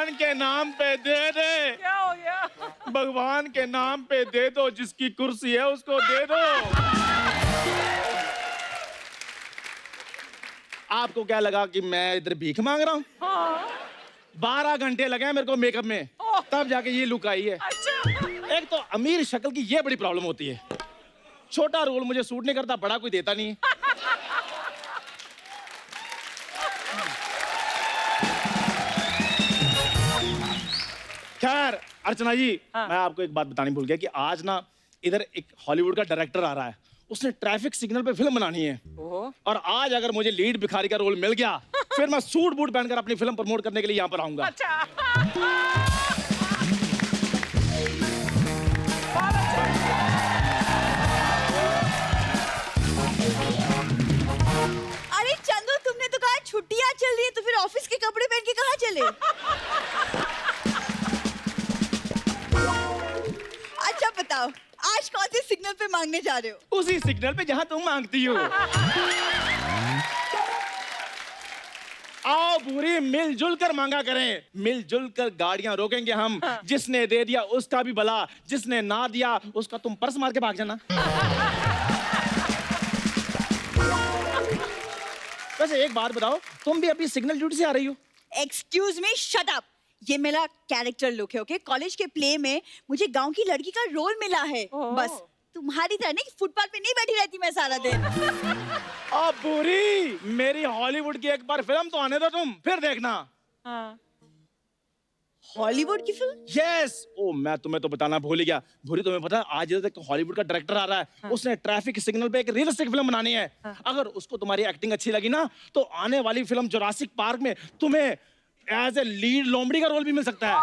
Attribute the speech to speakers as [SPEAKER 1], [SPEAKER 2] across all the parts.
[SPEAKER 1] भगवान के नाम पे दे दे।
[SPEAKER 2] क्या हो गया?
[SPEAKER 1] भगवान के नाम पे दे दो, जिसकी कुर्सी है उसको दे दो। आपको क्या लगा कि मैं इधर भीख मांग रहा हूँ?
[SPEAKER 2] हाँ।
[SPEAKER 1] 12 घंटे लगे हैं मेरे को मेकअप में, तब जाके ये लुक आई है।
[SPEAKER 2] अच्छा।
[SPEAKER 1] एक तो अमीर शक्ल की ये बड़ी प्रॉब्लम होती है, छोटा रोल मुझे सूट नहीं करता, बड़ा कोई देता नहीं है। खैर अर्चना जी,
[SPEAKER 2] हाँ।
[SPEAKER 1] मैं आपको एक बात बतानी भूल गया कि आज ना इधर एक हॉलीवुड का डायरेक्टर आ रहा है, उसने ट्रैफिक सिग्नल पे फिल्म बनानी है।
[SPEAKER 2] ओहो।
[SPEAKER 1] और आज अगर मुझे लीड भिखारी का रोल मिल गया, फिर मैं सूट बूट पहनकर अपनी फिल्म प्रमोट करने के लिए यहाँ पर आऊंगा।
[SPEAKER 2] अच्छा।
[SPEAKER 3] अरे चंदू, तुमने तो कहा छुट्टियां चल रही है, तो फिर ऑफिस के कपड़े पहन के कहाँ चले? अच्छा बताओ, आज कौन से सिग्नल पे मांगने जा रहे हो?
[SPEAKER 1] उसी सिग्नल पे जहाँ तुम मांगती हो। आओ बुरी, मिलजुल कर मांगा करें, मिलजुल कर गाड़ियां रोकेंगे हम। जिसने दे दिया उसका भी भला, जिसने ना दिया उसका तुम पर्स मार के भाग जाना। वैसे एक बात बताओ, तुम भी अभी सिग्नल ड्यूटी से आ रही हो?
[SPEAKER 3] Excuse me, shut up. ये मेरा कैरेक्टर लुक है, ओके? कॉलेज के प्ले में मुझे गांव की लड़की का रोल मिला है। बस तुम्हारी तरह नहीं, फुटपाथ पे नहीं बैठी रहती मैं सारा दिन।
[SPEAKER 1] अब बुरी, मेरी हॉलीवुड की एक बार फिल्म तो आने दो तुम, फिर देखना।
[SPEAKER 2] हाँ।
[SPEAKER 3] हॉलीवुड की फिल्म?
[SPEAKER 1] यस। ओ, मैं तुम्हें तो बताना भूल ही गया। भूरी, तुम्हें पता है आज इधर तक हॉलीवुड का डायरेक्टर आ रहा है, उसने ट्रैफिक सिग्नल पे एक रियलिस्टिक फिल्म बनानी है। अगर उसको तुम्हारी एक्टिंग अच्छी लगी ना, तो आने वाली फिल्म जुरासिक पार्क में तुम्हें एज ए लीड लोमड़ी का रोल भी मिल सकता है।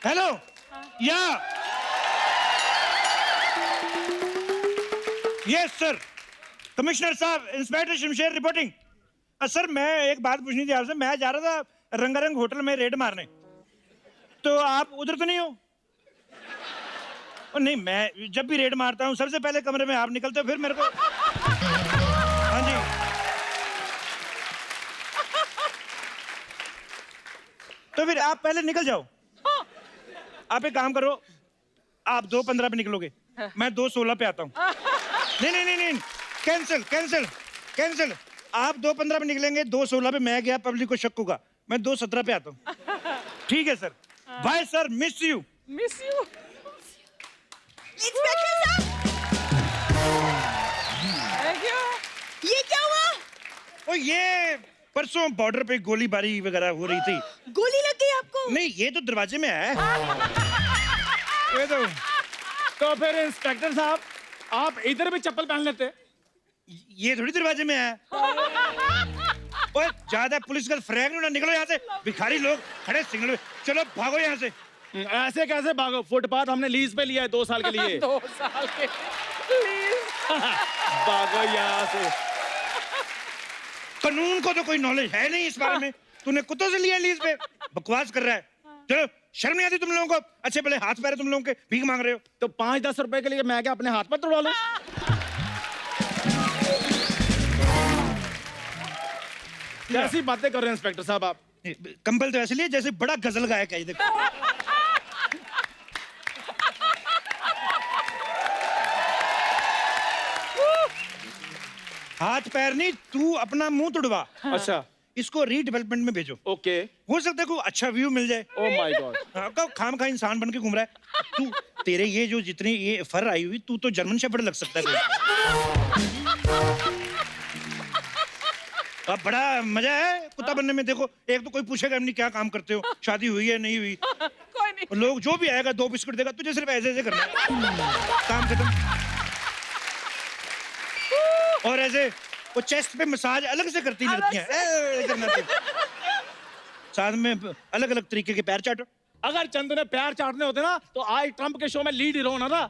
[SPEAKER 4] हेलो, या यस सर, कमिश्नर साहब, इंस्पेक्टर शमशेर रिपोर्टिंग। सर मैं एक बात पूछनी थी आपसे। मैं जा रहा था रंगारंग होटल में रेड मारने, तो आप उधर तो नहीं हो? नहीं, मैं जब भी रेड मारता हूँ सबसे पहले कमरे में आप निकलते हो, फिर मेरे को। हाँ जी। तो फिर आप पहले निकल जाओ। आप एक काम करो, आप 2:15 पे निकलोगे, मैं 2:16 पे आता हूँ। नहीं नहीं नहीं नहीं, कैंसिल कैंसिल कैंसिल। आप 2:15 पे निकलेंगे, 2:16 पे मैं गया, पब्लिक को शक होगा। मैं 2:17 पे आता हूँ। ठीक है sir. Bye sir, miss you.
[SPEAKER 2] Miss you.
[SPEAKER 3] Inspector साहब, ये क्या हुआ?
[SPEAKER 4] ओ, ये परसों बॉर्डर पे गोलीबारी वगैरह हो रही थी।
[SPEAKER 3] गोली लग गई आपको?
[SPEAKER 4] नहीं, ये तो दरवाजे में है। ये
[SPEAKER 1] तो फिर इंस्पेक्टर साहब, आप इधर भी चप्पल पहन लेते।
[SPEAKER 4] ये थोड़ी दरवाजे में है। ओए, ज्यादा पुलिस का फ्रैग ना निकलो यहाँ से। भिखारी लोग खड़े सिग्नल में, चलो भागो यहाँ से।
[SPEAKER 1] ऐसे कैसे भागो? फुटपाथ हमने लीज पे लिया है 2 साल के लिए।
[SPEAKER 2] 2 साल के प्लीज।
[SPEAKER 1] भागो यहाँ से।
[SPEAKER 4] कानून को तो कोई नॉलेज है नहीं इस बारे में। तूने कुत्तों से लिया लीज पे, बकवास कर रहा है। चलो, शर्म नहीं आती तुम लोगों को? अच्छे भले हाथ पैर तुम लोगों के, भीख मांग रहे हो।
[SPEAKER 1] तो 5-10 रुपए के लिए मैं क्या अपने हाथ पर तोड़ा लूं? कैसी बातें कर रहे हैं इंस्पेक्टर साहब आप?
[SPEAKER 4] कंबल तो ऐसे लिए जैसे बड़ा गजल गायक है। ये देखो। हाथ पैर नहीं, तू अपना मुंह तुड़वा।
[SPEAKER 1] अच्छा,
[SPEAKER 4] इसको रीडेवलपमेंट में भेजो।
[SPEAKER 1] ओके।
[SPEAKER 4] हो सकता है कोई अच्छा व्यू मिल जाए।
[SPEAKER 1] Oh my God.
[SPEAKER 4] हाँ, खाम खा इंसान बन के घूम रहा है तू। तेरे ये जो जितनी ये फर आई हुई, तू तो जर्मन शेफर्ड लग सकता है। अब बड़ा मजा है कुत्ता बनने में। देखो, एक तो कोई पूछेगा नहीं क्या काम करते हो, शादी हुई है नहीं हुई।
[SPEAKER 2] कोई नहीं।
[SPEAKER 4] लोग जो भी आएगा 2 बिस्कुट देगा, तुझे सिर्फ ऐसे ऐसे करना है। काम खत्म। और ऐसे वो चेस्ट पे मसाज अलग से करती लड़कियां, करना साथ में अलग अलग तरीके के पैर चाटो।
[SPEAKER 1] अगर चंदू ने पैर चाटने होते ना, तो आज ट्रम्प के शो में लीड हीरो होना था।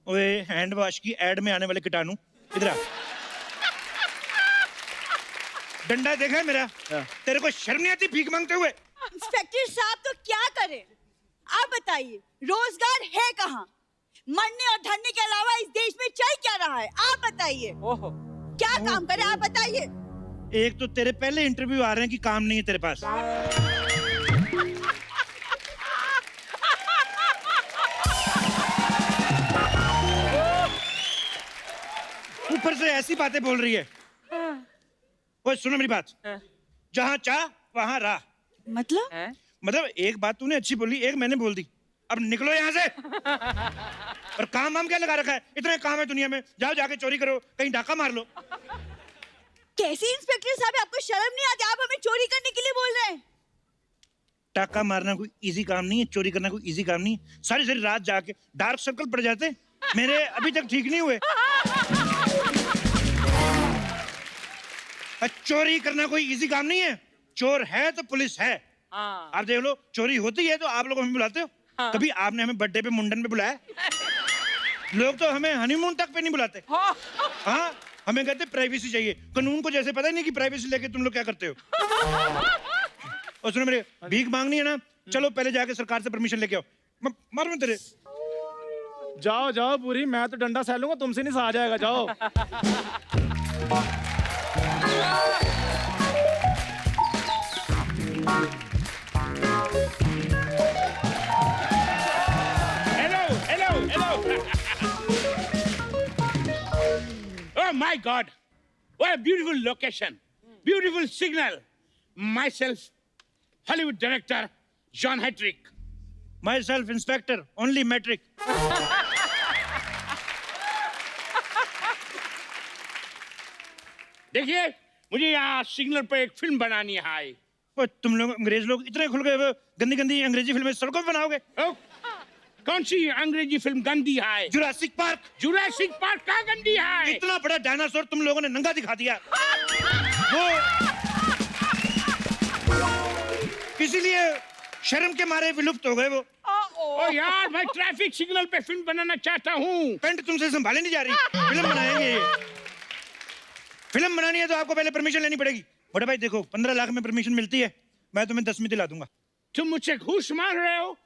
[SPEAKER 4] ओए, हैंड वॉश की एड में आने वाले कीटाणु, इधर आ। डंडा देखा है मेरा?
[SPEAKER 1] हाँ।
[SPEAKER 4] तेरे को शर्म नहीं आती भीख मांगते हुए?
[SPEAKER 3] इंस्पेक्टर साहब तो क्या करें? आप बताइए, रोजगार है कहाँ? मरने और धरने के अलावा इस देश में चल क्या रहा है? आप बताइए,
[SPEAKER 2] ओहो
[SPEAKER 3] क्या काम करें? आप बताइए।
[SPEAKER 4] एक तो तेरे पहले इंटरव्यू आ रहे हैं कि काम नहीं है तेरे पास। ऊपर से ऐसी बातें बोल रही है। ओए सुनो मेरी बात,
[SPEAKER 2] हाँ।
[SPEAKER 4] जहाँ चाह वहाँ राह।
[SPEAKER 3] मतलब?
[SPEAKER 2] हैं?
[SPEAKER 4] मतलब एक बात तूने अच्छी बोली, एक मैंने बोल दी। अब निकलो यहाँ से। और काम वाम क्या लगा रखा है? इतने काम है दुनिया में, जाओ जाके चोरी करो, कहीं डाका मार लो।
[SPEAKER 3] कैसे इंस्पेक्टर साहब, आपको शर्म नहीं आती? आप हमें चोरी करने के लिए बोल रहे हैं?
[SPEAKER 4] टाका मारना कोई इजी काम नहीं है, चोरी करना कोई इजी काम नहीं है। सारी सारी रात जाके डार्क सर्कल पड़ जाते हैं, मेरे अभी तक ठीक नहीं हुए। चोरी करना कोई इजी काम नहीं है। चोर है तो पुलिस है।
[SPEAKER 2] हाँ।
[SPEAKER 4] आप देख लो, चोरी होती है तो आप लोग हमें बुलाते हो।
[SPEAKER 2] हाँ।
[SPEAKER 4] कभी आपने हमें बर्थडे पे, मुंडन पे बुलाया? लोग तो हमें हनीमून तक पे नहीं बुलाते।
[SPEAKER 2] हाँ।
[SPEAKER 4] हाँ, हमें कहते प्राइवेसी चाहिए। कानून को जैसे पता ही नहीं कि प्राइवेसी लेके तुम लोग क्या करते हो। और सुनो मेरे, भीख मांगनी है ना, चलो पहले जाके सरकार से परमिशन लेके आओ। मार मैं तेरे।
[SPEAKER 1] जाओ जाओ पूरी, मैं तो डंडा सह लूंगा, तुमसे नहीं सहा जाएगा, जाओ।
[SPEAKER 5] Hello. Oh my God! What a beautiful location, beautiful signal. Myself, Hollywood director John Hedrick.
[SPEAKER 4] Myself inspector, only metric.
[SPEAKER 5] देखिए, मुझे यहाँ सिग्नल पे एक फिल्म बनानी है। हाय।
[SPEAKER 4] वो तुम लोग अंग्रेज लोग इतने खुल गए, गंदी गंदी अंग्रेजी फिल्में सड़कों पे बनाओगे?
[SPEAKER 5] ओ, कौन सी अंग्रेजी फिल्म गंदी है?
[SPEAKER 4] Jurassic park.
[SPEAKER 5] जुरासिक पार्क का गंदी है?
[SPEAKER 4] इतना बड़ा डायनासोर तुम लोगों ने नंगा दिखा दिया। वो इसीलिए शर्म के मारे विलुप्त हो गए वो।
[SPEAKER 5] ओ यार, मैं ट्रैफिक सिग्नल पे फिल्म बनाना चाहता हूँ।
[SPEAKER 4] पेंट तुमसे संभाले नहीं जा रही। फिल्म बनाएंगे ये। फिल्म बनानी है तो आपको पहले परमिशन लेनी पड़ेगी। बड़े भाई देखो, 15 लाख में परमिशन मिलती है, मैं तुम्हें 10 में दिला दूंगा।
[SPEAKER 5] तुम मुझसे घूस मांग रहे हो?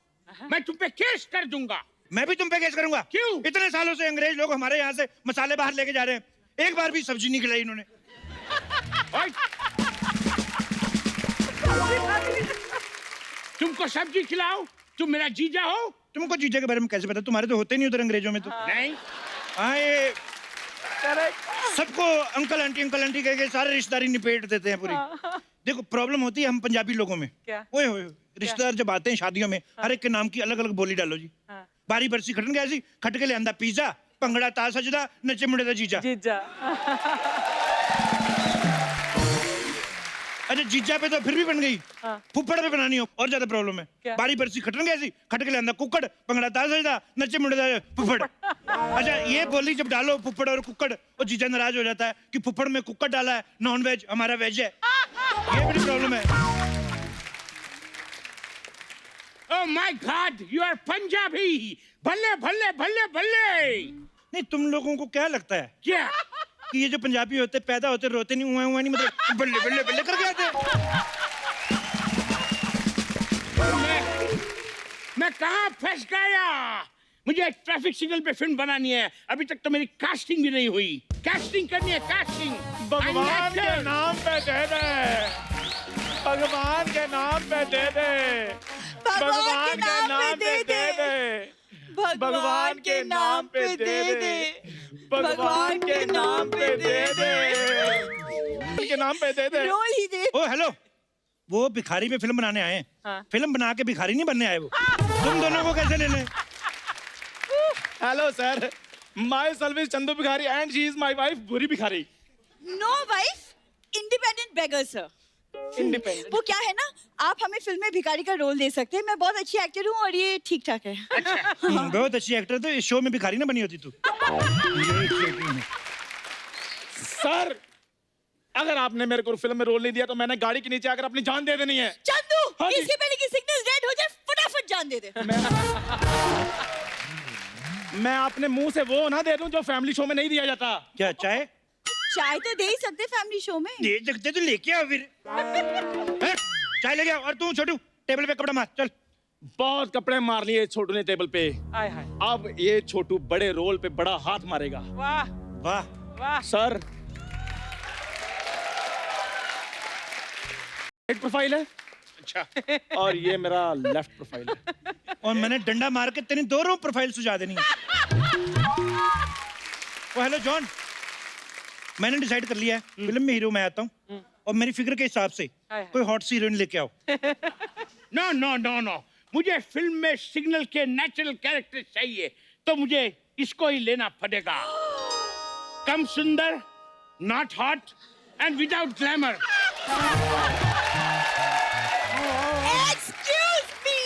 [SPEAKER 5] मैं तुम पे केस कर दूंगा।
[SPEAKER 4] मैं भी तुम पे केस करूंगा।
[SPEAKER 5] क्यों?
[SPEAKER 4] इतने सालों से अंग्रेज लोग हमारे यहाँ से मसाले बाहर लेके जा रहे हैं, एक बार भी सब्जी नहीं खिलाई इन्होंने।
[SPEAKER 5] ओए, तुमको सब्जी खिलाओ? तुम मेरा जीजा हो?
[SPEAKER 4] तुमको जीजा के बारे में कैसे पता? तुम्हारे तो होते नहीं उधर अंग्रेजों में तो।
[SPEAKER 5] नहीं।
[SPEAKER 4] हाँ, ये सबको अंकल आंटी कह के सारे रिश्तेदारी निपेट देते हैं पूरी। देखो प्रॉब्लम होती है हम पंजाबी लोगों में।
[SPEAKER 2] क्या?
[SPEAKER 4] ओए होए, रिश्तेदार जब आते हैं शादियों में, हर एक के नाम की अलग अलग बोली डालो जी।
[SPEAKER 2] हाँ।
[SPEAKER 4] बारी बरसी खटन गया सी, खट के लियांदा पिज्जा, भंगड़ा ता सजदा, नचे मुंडे दा जीजा।
[SPEAKER 2] जीजा।
[SPEAKER 4] अच्छा जीजा पे तो फिर भी बन गई,
[SPEAKER 2] हाँ।
[SPEAKER 4] फुफ्फड़ पे बनानी हो और ज्यादा प्रॉब्लम है।
[SPEAKER 2] क्या?
[SPEAKER 4] बारी बरसी खटन गया सी, खट के लियांदा कुक्कड़, भंगड़ा ता सजदा, नचे मुंडे दा फुफ्फड़। अच्छा ये बोली जब डालो फुफ्फड़ और कुक्कड़, और जीजा नाराज हो जाता है कि फुफ्फड़ में कुक्कड़ डाला है, नॉन वेज हमारा वेज है। ये बड़ी प्रॉब्लम है।
[SPEAKER 5] Oh my God, you are Punjabi. भल्ले भल्ले भल्ले भल्ले।
[SPEAKER 4] नहीं तुम लोगों को क्या लगता है
[SPEAKER 5] क्या?
[SPEAKER 4] कि ये जो पंजाबी होते पैदा होते रोते नहीं, हुआ नहीं, मतलब बल्ले बल्ले बल्ले करके आते हैं।
[SPEAKER 5] मैं कहाँ फंस गया? मुझे ट्रैफिक सिग्नल पे फिल्म बनानी है, अभी तक तो मेरी कास्टिंग भी नहीं हुई। कास्टिंग करनी है, कास्टिंग।
[SPEAKER 1] भगवान के नाम पे दे दे, भगवान के नाम पे दे दे, भगवान के नाम पे दे दे, भगवान के नाम पे दे दे, भगवान के नाम पे दे दे, के नाम पे दे दे।
[SPEAKER 3] रोल ही दे।
[SPEAKER 4] ओ हेलो, वो भिखारी पे फिल्म बनाने आए हैं।
[SPEAKER 2] हाँ।
[SPEAKER 4] फिल्म बना के भिखारी नहीं बनने आए वो। तुम दोनों को कैसे ले लें?
[SPEAKER 1] Hello sir, my self is Chandu Bhikhari and she is my wife Buri Bhikhari.
[SPEAKER 3] No wife, independent beggar sir.
[SPEAKER 2] Independent.
[SPEAKER 3] वो क्या है ना, आप हमें फिल्म में भिखारी का रोल दे सकते हैं। मैं बहुत अच्छी एक्टर हूँ और ये ठीक ठाक है।
[SPEAKER 4] बहुत अच्छी एक्टर, तो इस शो में भिखारी ना बनी होती तू।
[SPEAKER 1] सर अगर आपने मेरे को फिल्म में रोल नहीं दिया तो मैंने गाड़ी के नीचे आकर अपनी जान दे देनी है।
[SPEAKER 3] चंदू,
[SPEAKER 1] हाँ जी।
[SPEAKER 3] इसके पहले कि सिग्नल रेड हो जाए फटाफट जान दे दे।
[SPEAKER 1] मैं अपने मुंह से वो ना दे दूं जो फैमिली शो में नहीं दिया जाता।
[SPEAKER 4] क्या चाय?
[SPEAKER 3] चाय तो दे ही सकते फैमिली शो में।
[SPEAKER 4] दे सकते तो लेके आओ फिर। हट, चाय लेके आओ। और तू छोटू टेबल पे कपड़ा मार चल।
[SPEAKER 1] बहुत कपड़े मार लिए छोटू ने टेबल पे।
[SPEAKER 2] आय हाय
[SPEAKER 1] अब ये छोटू बड़े रोल पे बड़ा हाथ मारेगा।
[SPEAKER 2] वाह
[SPEAKER 4] वाह
[SPEAKER 2] वाह
[SPEAKER 1] सर, राइट प्रोफाइल है
[SPEAKER 5] अच्छा
[SPEAKER 1] और ये मेरा लेफ्ट प्रोफाइल है।
[SPEAKER 4] और मैंने डंडा मार के तेरी दोनों प्रोफाइल सुझा देनी है। ओ हेलो जॉन, मैंने डिसाइड कर लिया है फिल्म में हीरो मैं आता हूँ और मेरी फिगर के हिसाब से कोई हॉट सी हीरोइन लेके आओ।
[SPEAKER 5] नो नो नो नो, मुझे फिल्म में सिग्नल के नेचुरल कैरेक्टर चाहिए, तो मुझे इसको ही लेना पड़ेगा। कम सुंदर, not hot and without glamour.
[SPEAKER 3] Excuse me,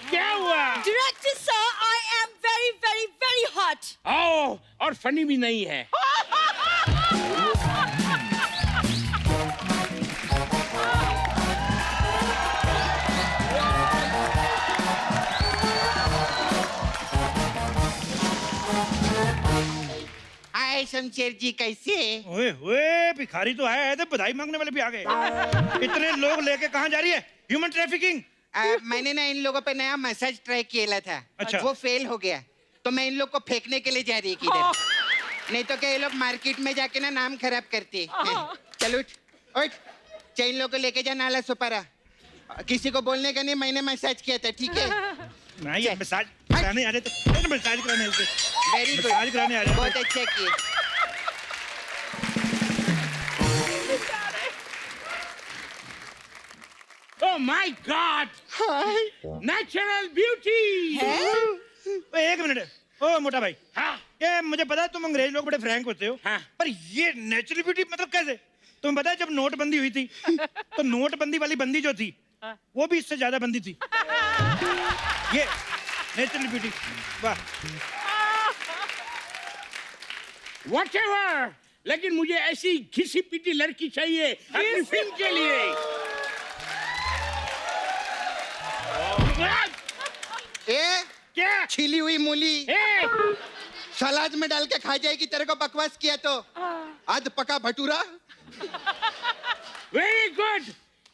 [SPEAKER 5] क्या हुआ?
[SPEAKER 3] director sir, I am very very very hot.
[SPEAKER 5] ओह, और फनी भी नहीं है।
[SPEAKER 6] हाय शमशेर जी, कैसे?
[SPEAKER 4] ओए ओए, भिखारी तो आया है तो बधाई मांगने वाले भी आ गए। इतने लोग लेके कहाँ जा रही है? Human trafficking.
[SPEAKER 6] मैंने ना इन लोगों पे नया मसाज ट्राई किया था।
[SPEAKER 4] अच्छा।
[SPEAKER 6] वो फेल हो गया, तो मैं इन लोग को फेंकने के लिए जा रही किधर। नहीं तो क्या ये लोग मार्केट में जाके ना नाम खराब करते। चल उठ उठ, चल इन लोग को लेके जा नाला सुपारा। किसी को बोलने का नहीं, मैंने मसाज किया था, ठीक है?
[SPEAKER 4] नहीं, ये मसाज कराने आ रहे थे। मसाज कराने आ रहे थे।
[SPEAKER 6] वेरी गुड,
[SPEAKER 4] मसाज कराने आ रहे थे।
[SPEAKER 6] बहुत अच्छा किए।
[SPEAKER 5] Oh my God, natural beauty.
[SPEAKER 4] ओए, एक मिनट। ओ मोटा भाई,
[SPEAKER 5] हाँ
[SPEAKER 4] ये मुझे पता है तुम अंग्रेज लोग बड़े फ्रैंक होते हो।
[SPEAKER 5] हाँ।
[SPEAKER 4] पर ये नेचुरल ब्यूटी मतलब कैसे? तुम्हें पता है जब नोटबंदी हुई थी तो नोटबंदी वाली बंदी जो थी वो भी इससे ज्यादा बंदी थी। ये नेचुरल ब्यूटी, वाह।
[SPEAKER 5] व्हाटएवर, लेकिन मुझे ऐसी घिसी पिटी लड़की चाहिए अपनी फिल्म के लिए।
[SPEAKER 6] ए,
[SPEAKER 5] क्या?
[SPEAKER 6] छिली हुई मूली
[SPEAKER 5] ए,
[SPEAKER 6] सलाद में डाल के खा जाएगी। तेरे को बकवास किया तो आध पका भटूरा।
[SPEAKER 5] वेरी गुड,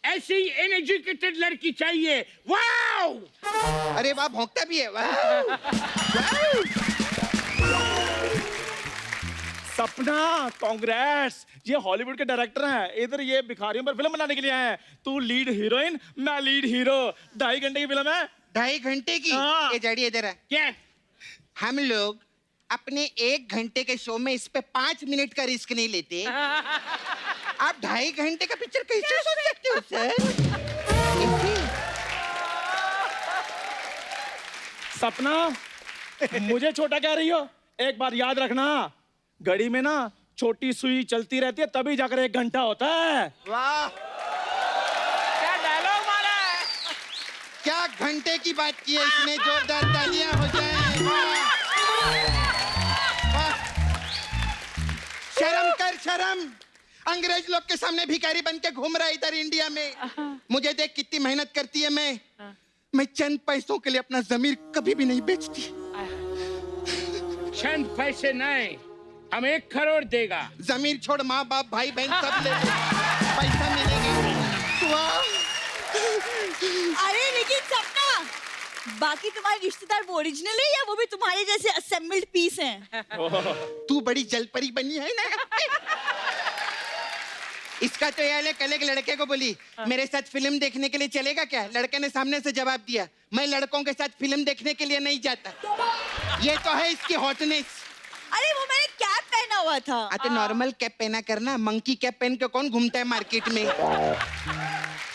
[SPEAKER 5] ऐसी एजुकेटेड लड़की चाहिए। वाओ,
[SPEAKER 6] अरे वाह, भौंकता भी है। वाह।
[SPEAKER 1] सपना, कांग्रेस, ये हॉलीवुड के डायरेक्टर हैं। इधर ये भिखारियों पर फिल्म बनाने के लिए आए हैं। तू लीड हीरोइन, मैं लीड हीरो। 2.5 घंटे की फिल्म है।
[SPEAKER 6] 2.5 घंटे की?
[SPEAKER 1] हाँ।
[SPEAKER 6] ये जड़ी इधर है।
[SPEAKER 5] क्या?
[SPEAKER 6] हम लोग अपने 1 घंटे के शो में इस पे 5 मिनट का रिस्क नहीं लेते। आप 2.5 घंटे का पिक्चर कैसे सोच सकते हो सर?
[SPEAKER 1] सपना, मुझे छोटा कह रही हो? एक बात याद रखना, घड़ी में ना छोटी सुई चलती रहती है, तभी जाकर 1 घंटा होता है।
[SPEAKER 6] वाह,
[SPEAKER 2] क्या डायलॉग मारा है।
[SPEAKER 6] क्या घंटे की बात की है इसने। जोरदार तालियां हो जाएं। वाह। वाह। शर्म कर, शर्म। अंग्रेज लोग के सामने भिखारी बन के घूम रहा है इधर इंडिया में। मुझे देख कितनी मेहनत करती है। मैं चंद पैसों के लिए अपना जमीर कभी भी नहीं बेचती।
[SPEAKER 5] चंद पैसे नहीं, हम 1 करोड़ देगा।
[SPEAKER 6] जमीर छोड़, माँ बाप भाई बहन सब ले लो, पैसा मिलेगा। वाह।
[SPEAKER 3] अरे लेकिन सपना, बाकी तुम्हारे रिश्तेदार वो ओरिजिनल है या वो भी तुम्हारे जैसे असेंबल्ड पीस हैं?
[SPEAKER 6] तू बड़ी जलपरी बनी है ना। इसका तो यार कल एक लड़के को बोली मेरे साथ फिल्म देखने के लिए चलेगा क्या? लड़के ने सामने से जवाब दिया, मैं लड़कों के साथ फिल्म देखने के लिए नहीं जाता। ये तो है इसकी हॉटनेस।
[SPEAKER 3] अरे वो मैंने कैप पहना हुआ था।
[SPEAKER 6] तो नॉर्मल कैप पहना करना, मंकी कैप पहन के कौन घूमता है मार्केट में?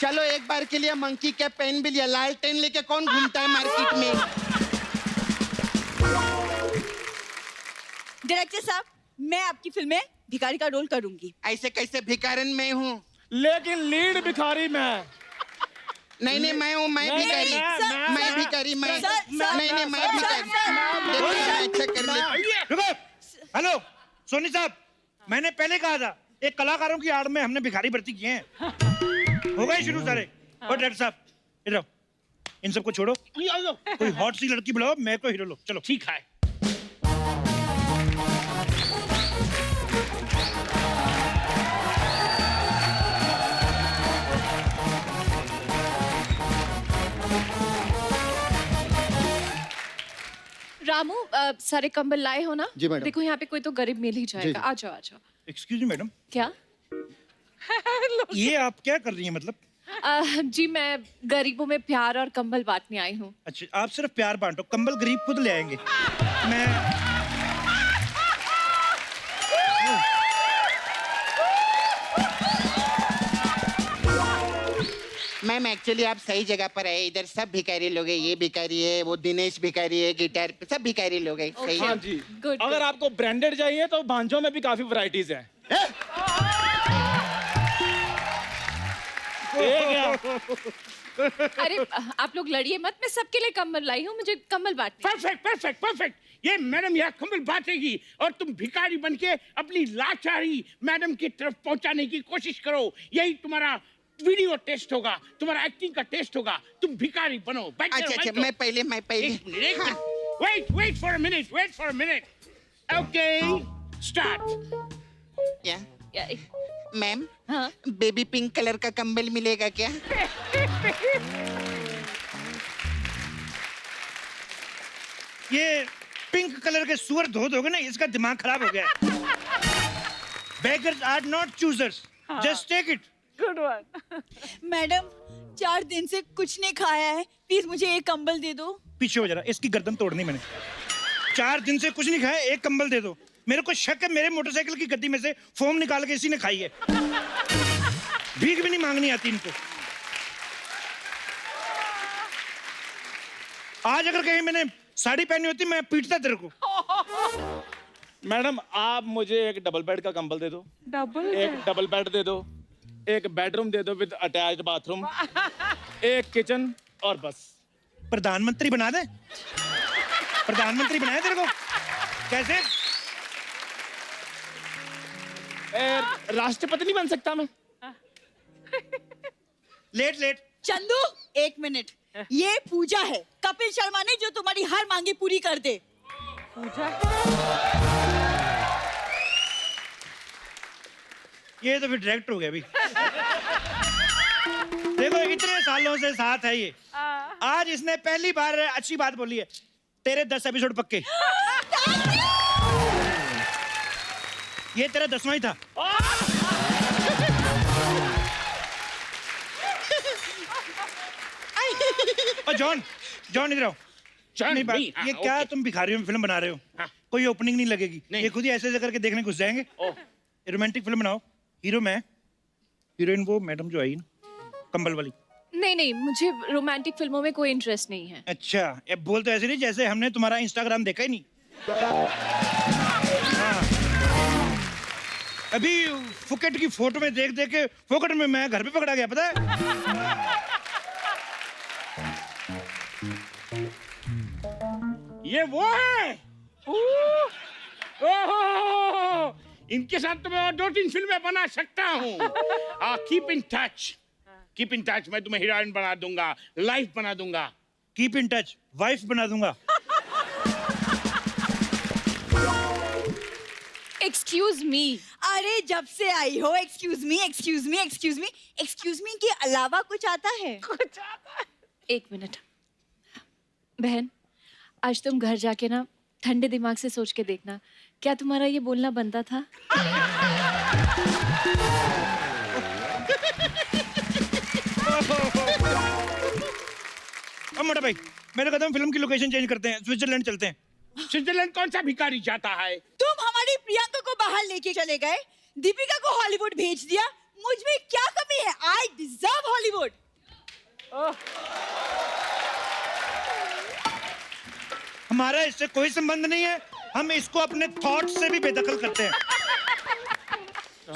[SPEAKER 6] चलो एक बार के लिए मंकी कैप पहन भी लिया, लालटेन लेके कौन घूमता है मार्केट में?
[SPEAKER 3] डायरेक्टर साहब, मैं आपकी फिल्म में भिखारी का रोल करूंगी।
[SPEAKER 6] ऐसे कैसे भिखारन मैं हूँ?
[SPEAKER 1] लेकिन लीड भिखारी मैं।
[SPEAKER 6] नहीं मैं हूँ, मैं भिखारी। मैं भिखारी, मैं नहीं मैं भिखारी। देखो मैं अच्छा कर लेता।
[SPEAKER 4] रुको, हेलो सोनी साहब, मैंने पहले कहा था एक कलाकारों की आड़ में हमने भिखारी भर्ती किए हैं। हो गए शुरू सारे। और डायरेक्टर साहब इधर आओ, इन सबको छोड़ो, कोई हॉट सी लड़की बुलाओ, मैं को हीरो लो। चलो
[SPEAKER 5] ठीक है।
[SPEAKER 7] सारे कंबल लाए हो ना?
[SPEAKER 8] जी, मैडम।
[SPEAKER 7] देखो यहाँ पे कोई तो गरीब मिल ही जाएगा। आ जाओ आ जाओ।
[SPEAKER 4] एक्सक्यूज मी मैडम,
[SPEAKER 7] क्या?
[SPEAKER 4] ये आप क्या कर रही हैं मतलब?
[SPEAKER 7] जी मैं गरीबों में प्यार और कंबल बांटने आई हूँ।
[SPEAKER 4] अच्छा, आप सिर्फ प्यार बांटो, कंबल गरीब खुद ले आएंगे। मैं
[SPEAKER 6] मैम एक्चुअली आप सही जगह पर आए, इधर सब भिखारी लोग हैं, ये भिखारी है, वो दिनेश भिखारी है, गिटार सब भिखारी लोग हैं, सही
[SPEAKER 1] हाँ
[SPEAKER 6] है।
[SPEAKER 1] जी।
[SPEAKER 7] Good,
[SPEAKER 1] अगर आपको ब्रांडेड चाहिए तो भांजों में भी काफी वैरायटीज हैं। ये क्या?
[SPEAKER 7] अरे आप लोग लड़िए मत, मैं सबके लिए कंबल लाई हूँ, मुझे कंबल बांटने।
[SPEAKER 5] Perfect perfect perfect. ये मैडम यहाँ कंबल बांटेगी और तुम भिखारी बन के अपनी लाचारी मैडम की तरफ पहुंचाने की कोशिश करो। यही तुम्हारा वीडियो टेस्ट होगा, तुम्हारा एक्टिंग का टेस्ट होगा। तुम भिखारी बनो।
[SPEAKER 6] अच्छा, मैं पहले
[SPEAKER 5] wait for a minute. Okay, start.
[SPEAKER 6] क्या
[SPEAKER 7] या-
[SPEAKER 6] मैम,
[SPEAKER 7] हाँ?
[SPEAKER 6] बेबी पिंक कलर का कंबल मिलेगा क्या?
[SPEAKER 4] ये पिंक कलर के सुअर धो दोगे ना, इसका दिमाग खराब हो गया है। Beggars are not choosers. Just take it.
[SPEAKER 2] Good one.
[SPEAKER 3] Madam 4 दिन से कुछ नहीं खाया है, प्लीज मुझे एक कंबल दे दो।
[SPEAKER 4] पीछे हो जरा, इसकी गर्दन तोड़नी मैंने। 4 दिन से कुछ नहीं खाया, एक कंबल दे दो। मेरे को शक है मेरे मोटरसाइकिल की गद्दी में से फोम निकाल के इसी ने खाई है। भीख भी नहीं मांगनी आती इनको। आज अगर कहीं मैंने साड़ी पहनी होती मैं पीटता तेरे को।
[SPEAKER 1] मैडम आप मुझे एक डबल बेड का कंबल दे दो, एक डबल बेड दे दो, एक बेडरूम दे दो विद अटैच्ड बाथरूम, एक किचन और बस।
[SPEAKER 4] प्रधानमंत्री बना दे, प्रधानमंत्री बनाए तेरे को कैसे?
[SPEAKER 1] राष्ट्रपति नहीं बन सकता मैं?
[SPEAKER 4] लेट
[SPEAKER 3] चंदू 1 मिनट, ये पूजा है, कपिल शर्मा ने जो तुम्हारी हर मांगे पूरी कर दे।
[SPEAKER 4] ये तो फिर डायरेक्टर हो गया अभी। देखो इतने सालों से साथ है ये, आज इसने पहली बार अच्छी बात बोली है। तेरे 10 एपिसोड पक्के। ये तेरा 10वां ही था। और जॉन इधर आओ।
[SPEAKER 5] जॉन,
[SPEAKER 4] नहीं बात,
[SPEAKER 5] नहीं, हाँ,
[SPEAKER 4] ये क्या
[SPEAKER 5] ओके।
[SPEAKER 4] तुम भिखारियों में फिल्म बना रहे हो?
[SPEAKER 5] हाँ।
[SPEAKER 4] कोई ओपनिंग नहीं लगेगी,
[SPEAKER 5] नहीं।
[SPEAKER 4] ये खुद ही ऐसे ऐसे करके देखने घुस जाएंगे।
[SPEAKER 5] ओह।
[SPEAKER 4] रोमांटिक फिल्म बनाओ, हीरो मैं, हीरोइन वो मैडम जो आई ना कंबल वाली।
[SPEAKER 7] नहीं मुझे रोमांटिक फिल्मों में कोई इंटरेस्ट नहीं है।
[SPEAKER 4] अच्छा, ये बोल तो ऐसे नहीं जैसे हमने तुम्हारा इंस्टाग्राम देखा ही नहीं। हाँ। अभी फुकेट की फोटो में देख के फोकट में मैं घर पे पकड़ा गया, पता है?
[SPEAKER 5] ये वो है। ओहो, इनके साथ तो मैं और 2-3 फिल्में बना सकता हूँ। कीप इन टच, मैं तुम्हें हीरोइन बना दूंगा, लाइफ बना दूंगा।
[SPEAKER 4] कीप इन टच, वाइफ बना दूंगा।
[SPEAKER 7] Excuse me.
[SPEAKER 3] अरे जब से आई हो एक्सक्यूज मी के अलावा कुछ आता है?
[SPEAKER 7] 1 मिनट। बहन, आज तुम घर जाके ना ठंडे दिमाग से सोच के देखना, क्या तुम्हारा ये बोलना बनता था?
[SPEAKER 4] अब मोटा भाई, मेरे कहता हूँ फिल्म की लोकेशन चेंज करते हैं, स्विट्जरलैंड चलते हैं।
[SPEAKER 5] स्विट्जरलैंड कौन सा भिखारी जाता है?
[SPEAKER 3] तुम हमारी प्रियंका को बाहर लेके चले गए, दीपिका को हॉलीवुड भेज दिया। मुझ में क्या कमी है? I deserve Hollywood.
[SPEAKER 4] हमारा इससे कोई संबंध नहीं है, हम इसको अपने थॉट से भी बेदखल करते हैं।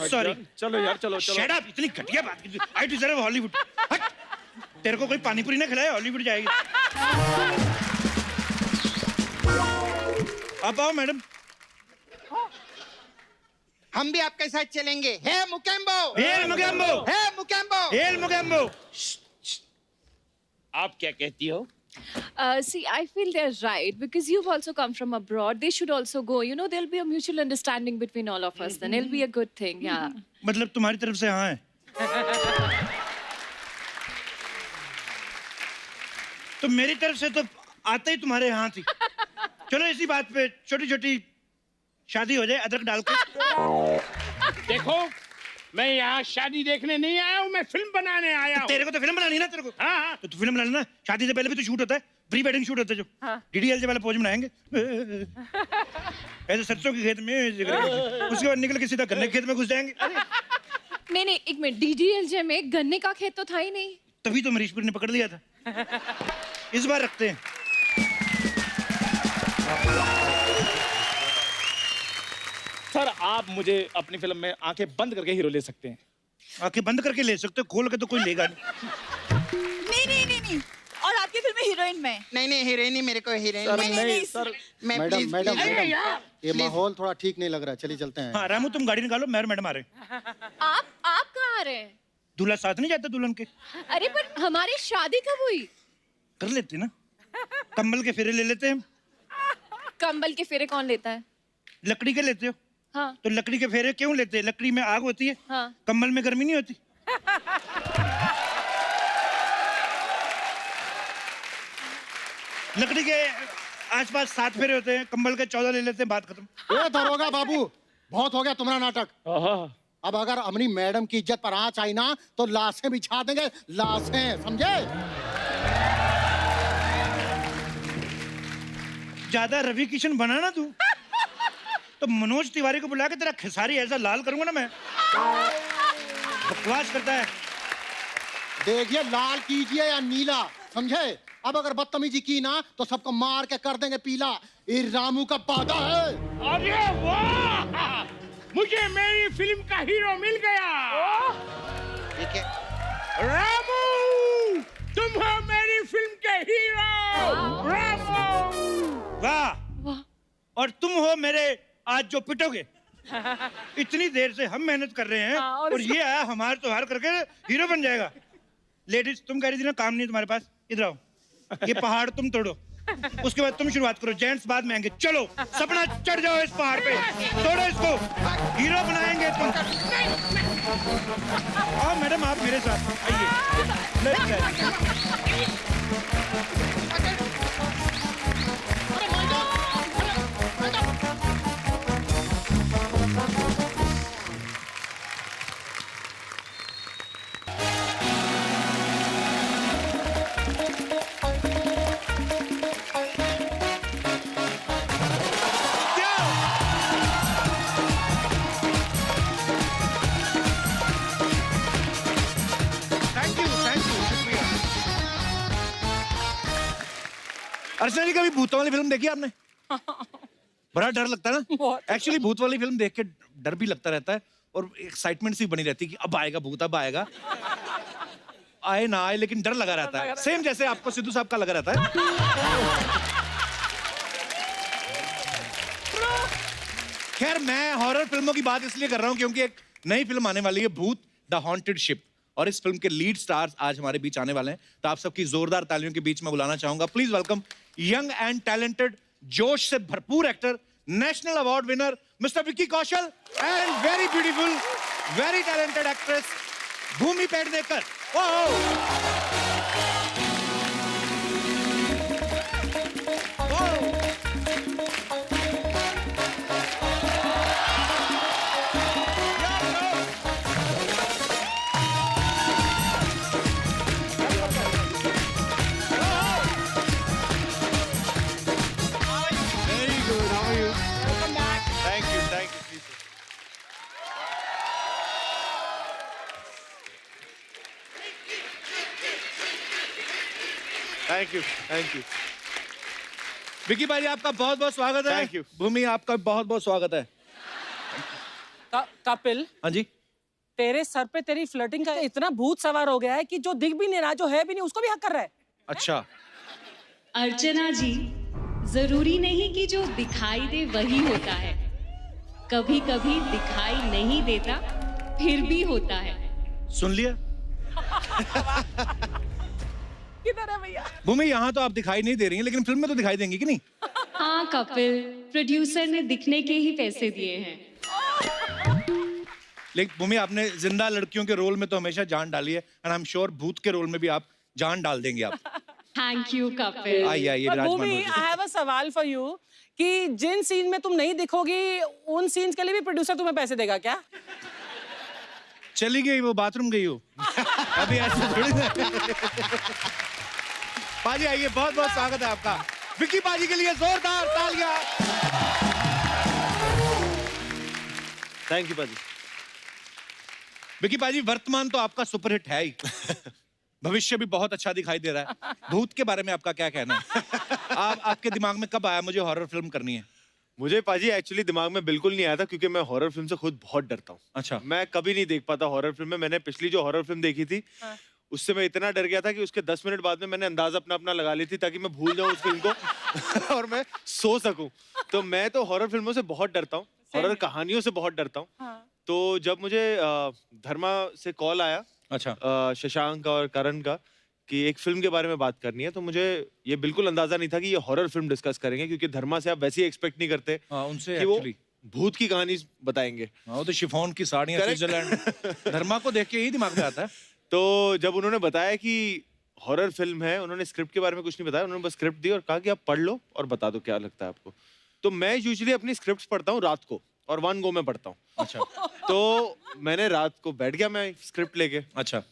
[SPEAKER 4] सॉरी।
[SPEAKER 1] चलो यार, चलो
[SPEAKER 4] शट अप, इतनी घटिया बात की। I deserve Hollywood. हट, तेरे को कोई पानी पूरी ना खिलाए, हॉलीवुड जाएगी। आप आओ मैडम।
[SPEAKER 6] हम भी आपके साथ चलेंगे। हे मुकेम्बो,
[SPEAKER 4] हेल मुगेम्बो,
[SPEAKER 6] हे मुकेम्बो।
[SPEAKER 4] हेल मुगेम्बो।
[SPEAKER 5] आप क्या कहती हो?
[SPEAKER 7] See, I feel they're right because you've also come from abroad. They should also go. You know, there'll be a mutual understanding between all of us. Then it'll be a good thing. Yeah.
[SPEAKER 4] मतलब तुम्हारी तरफ से हाँ है? तो मेरी तरफ से तो आते ही तुम्हारे यहाँ थी। चलो इसी बात पे छोटी छोटी शादी हो जाए अदरक डाल के।
[SPEAKER 5] देखो, मैं यहाँ शादी देखने नहीं आया हूँ, मैं फिल्म बनाने आया हूँ।
[SPEAKER 4] तेरे को तो फिल्म बनानी है ना तेरे को।
[SPEAKER 5] हाँ, हाँ।
[SPEAKER 4] तो तू फिल्म बना लेना। शादी से पहले भी तो शूट होता है, प्री वेडिंग शूट होता है जो। डीडीएल वाला पोज बनाएंगे ऐसे सरसों के खेत में ऐसे करेंगे। उसके बाद निकल के सीधा गन्ने के खेत में घुस जाएंगे।
[SPEAKER 7] नहीं, एक मिनट, डीडीएलजे में गन्ने का खेत तो था ही नहीं।
[SPEAKER 4] तभी तो मरीशपुर ने पकड़ लिया था। इस बार रखते हैं।
[SPEAKER 1] सर आप मुझे अपनी फिल्म में आंखें बंद करके हीरो ले सकते हैं।
[SPEAKER 4] आंखें बंद करके ले सकते हो, खोल के तो कोई लेगा नहीं।
[SPEAKER 3] नहीं। और आपकी फिल्म में हीरोइन में।
[SPEAKER 6] नहीं हीरोइन ही मेरे को हीरोइन
[SPEAKER 1] सर
[SPEAKER 6] मैं
[SPEAKER 1] नहीं सर,
[SPEAKER 6] मैं
[SPEAKER 8] madam
[SPEAKER 6] please,
[SPEAKER 8] madam
[SPEAKER 6] please।
[SPEAKER 8] Madam ये
[SPEAKER 6] Please।
[SPEAKER 8] माहौल थोड़ा ठीक नहीं लग रहा है, चलिए चलते हैं।
[SPEAKER 4] हाँ रामू तुम गाड़ी निकालो, मैं और मैडम आ रहे हैं।
[SPEAKER 7] आप कहाँ आ रहे हैं?
[SPEAKER 4] दूल्हा साथ नहीं जाता दुल्हन के।
[SPEAKER 7] अरे पर हमारी शादी कब हुई?
[SPEAKER 4] कर लेते ना, कंबल के फेरे ले लेते हैं।
[SPEAKER 7] कंबल के फेरे कौन लेता है?
[SPEAKER 4] लकड़ी के लेते हो
[SPEAKER 7] हाँ
[SPEAKER 4] तो लकड़ी के फेरे क्यों लेते हैं? लकड़ी में आग होती है,
[SPEAKER 7] हाँ।
[SPEAKER 4] कंबल में गर्मी नहीं होती। लकड़ी के आसपास 7 फेरे होते हैं, कंबल के 14 ले लेते हैं, बात खत्म।
[SPEAKER 8] ए दरोगा बाबू, बहुत हो गया तुम्हारा नाटक। अब अगर अपनी मैडम की इज्जत पर आंच आई ना तो लाशें बिछा देंगे, लाशें, समझे?
[SPEAKER 4] ज्यादा रवि किशन बना ना तू तो मनोज तिवारी को बुला के तेरा खेसारी ऐसा लाल करूंगा ना मैं। बकवास करता है।
[SPEAKER 8] देखिए लाल कीजिए या नीला, समझे? अब अगर बदतमीजी की ना तो सबको मार के कर देंगे पीला। ये रामू का वादा है।
[SPEAKER 5] अरे वाह, मुझे मेरी फिल्म का हीरो मिल गया।
[SPEAKER 6] ठीक है।
[SPEAKER 5] रामू, तुम हो मेरी फिल्म के हीरो। रामू।
[SPEAKER 4] वाह, और तुम हो मेरे आज जो पिटोगे। इतनी देर से हम मेहनत कर रहे हैं और ये आया हमारे तो हार करके हीरो बन जाएगा। लेडीज तुम कह रही थी ना काम नहीं तुम्हारे पास, इधर आओ। ये पहाड़ तुम तोड़ो, उसके बाद तुम शुरुआत करो, जेंट्स बाद में आएंगे। चलो सपना चढ़ जाओ इस पहाड़ पे, तोड़ो इसको, हीरो बनाएंगे तुम। आओ मैडम आप मेरे साथ आइए। Let's go. थैंक यू, शुक्रिया। अर्चना जी कभी भूतों वाली फिल्म देखी आपने? बड़ा डर लगता है ना। एक्चुअली भूत वाली फिल्म देख के डर भी लगता रहता है और एक्साइटमेंट सी बनी रहती है कि अब आएगा भूत, अब आएगा। आए ना आए लेकिन डर लगा रहता है, सेम जैसे आपको सिद्धू साहब का लगा रहता है। खैर मैं हॉरर फिल्मों की बात इसलिए कर रहा हूं क्योंकि एक नई फिल्म आने वाली है, भूत द हॉन्टेड शिप, और इस फिल्म के लीड स्टार्स आज हमारे बीच आने वाले हैं। तो आप सबकी जोरदार तालियों के बीच में बुलाना चाहूंगा, please welcome young and talented, जोश से भरपूर actor, national award winner mister Vicky Kaushal and very beautiful, very talented actress Bhumi Pednekar. Thank you Vicky भाई, आपका बहुत बहुत स्वागत है।
[SPEAKER 1] Thank you.
[SPEAKER 4] भूमि आपका बहुत बहुत स्वागत है।
[SPEAKER 2] कपिल,
[SPEAKER 4] हाँ जी,
[SPEAKER 2] तेरे सर पे तेरी फ्लर्टिंग का इतना भूत सवार हो गया है कि जो दिख भी नहीं रहा, जो है भी नहीं, उसको भी हक कर रहा है।
[SPEAKER 4] अच्छा
[SPEAKER 9] अर्चना जी, जरूरी नहीं कि जो दिखाई दे वही होता है, कभी कभी दिखाई नहीं देता फिर भी होता है।
[SPEAKER 4] सुन लिया।
[SPEAKER 2] किधर है भैया?
[SPEAKER 4] भूमि यहाँ तो आप दिखाई नहीं दे रही हैं, लेकिन फिल्म में तो दिखाई देंगी कि नहीं?
[SPEAKER 9] हाँ कपिल, प्रोड्यूसर ने दिखने के ही पैसे दिए हैं।
[SPEAKER 4] लेकिन भूमि आपने जिंदा लड़कियों के रोल में तो हमेशा जान डाली है, एंड आई एम श्योर भूत के रोल में भी आप जान डाल देंगे आप।
[SPEAKER 9] Thank you Kapil.
[SPEAKER 4] आइए आइए
[SPEAKER 2] पर
[SPEAKER 4] विराजमान
[SPEAKER 2] भूमि,
[SPEAKER 4] होइए।
[SPEAKER 2] आई हैव अ सवाल फॉर यू कि जिन सीन में तुम नहीं दिखोगी उन सीन्स के लिए भी प्रोड्यूसर तुम्हें पैसे देगा क्या?
[SPEAKER 4] चली गई वो, बाथरूम गई हो। अभी ऐसे थोड़ी ना। पाजी आइए, बहुत बहुत स्वागत है आपका। विक्की पाजी के लिए जोरदार तालियां।
[SPEAKER 10] थैंक यू पाजी।
[SPEAKER 4] विक्की पाजी, वर्तमान तो आपका सुपरहिट है ही, भविष्य भी बहुत अच्छा दिखाई दे रहा है। भूत के बारे में आपका क्या कहना है? आपके दिमाग में कब आया मुझे हॉरर फिल्म करनी है?
[SPEAKER 10] मुझे पाजी एक्चुअली दिमाग में बिल्कुल नहीं आया था, क्योंकि मैं हॉरर फिल्म से खुद बहुत डरता हूँ।
[SPEAKER 4] अच्छा।
[SPEAKER 10] मैं कभी नहीं देख पाता हॉरर फिल्म में। मैंने पिछली जो हॉरर फिल्म देखी थी, उससे मैं इतना डर गया था कि उसके 10 मिनट बाद में मैंने अंदाजा अपना अपना लगा ली थी, ताकि मैं भूल जाऊं उस फिल्म को और मैं सो सकूं। तो मैं तो हॉरर फिल्मों से बहुत डरता हूँ, हॉरर कहानियों से बहुत डरता हूँ। तो जब मुझे धर्मा से कॉल आया,
[SPEAKER 4] अच्छा,
[SPEAKER 10] शशांक और करण का, कि एक फिल्म के बारे में बात करनी है, तो मुझे ये बिल्कुल अंदाजा नहीं था कि ये हॉरर फिल्म डिस्कस करेंगे, क्योंकि धर्मा से आप वैसे ही एक्सपेक्ट नहीं करते
[SPEAKER 4] उनसे
[SPEAKER 10] कि वो
[SPEAKER 4] एक्चुअली
[SPEAKER 10] भूत की कहानी बताएंगे।
[SPEAKER 4] वो तो शिफॉन की साड़ियां,
[SPEAKER 10] Correct.
[SPEAKER 4] स्विट्जरलैंड, धर्मा को देख के ही दिमाग में आता है।
[SPEAKER 10] तो जब उन्होंने बताया कि हॉरर फिल्म है, उन्होंने स्क्रिप्ट के बारे में कुछ नहीं बताया, उन्होंने बस स्क्रिप्ट दी और कहा कि आप पढ़ लो और बता दो क्या लगता है आपको। तो मैं यूजुअली अपनी स्क्रिप्ट पढ़ता हूँ रात को, और 1 गो में पढ़ता हूँ।
[SPEAKER 4] अच्छा।
[SPEAKER 10] तो मैंने रात को बैठ गया मैं स्क्रिप्ट लेके।
[SPEAKER 4] अच्छा।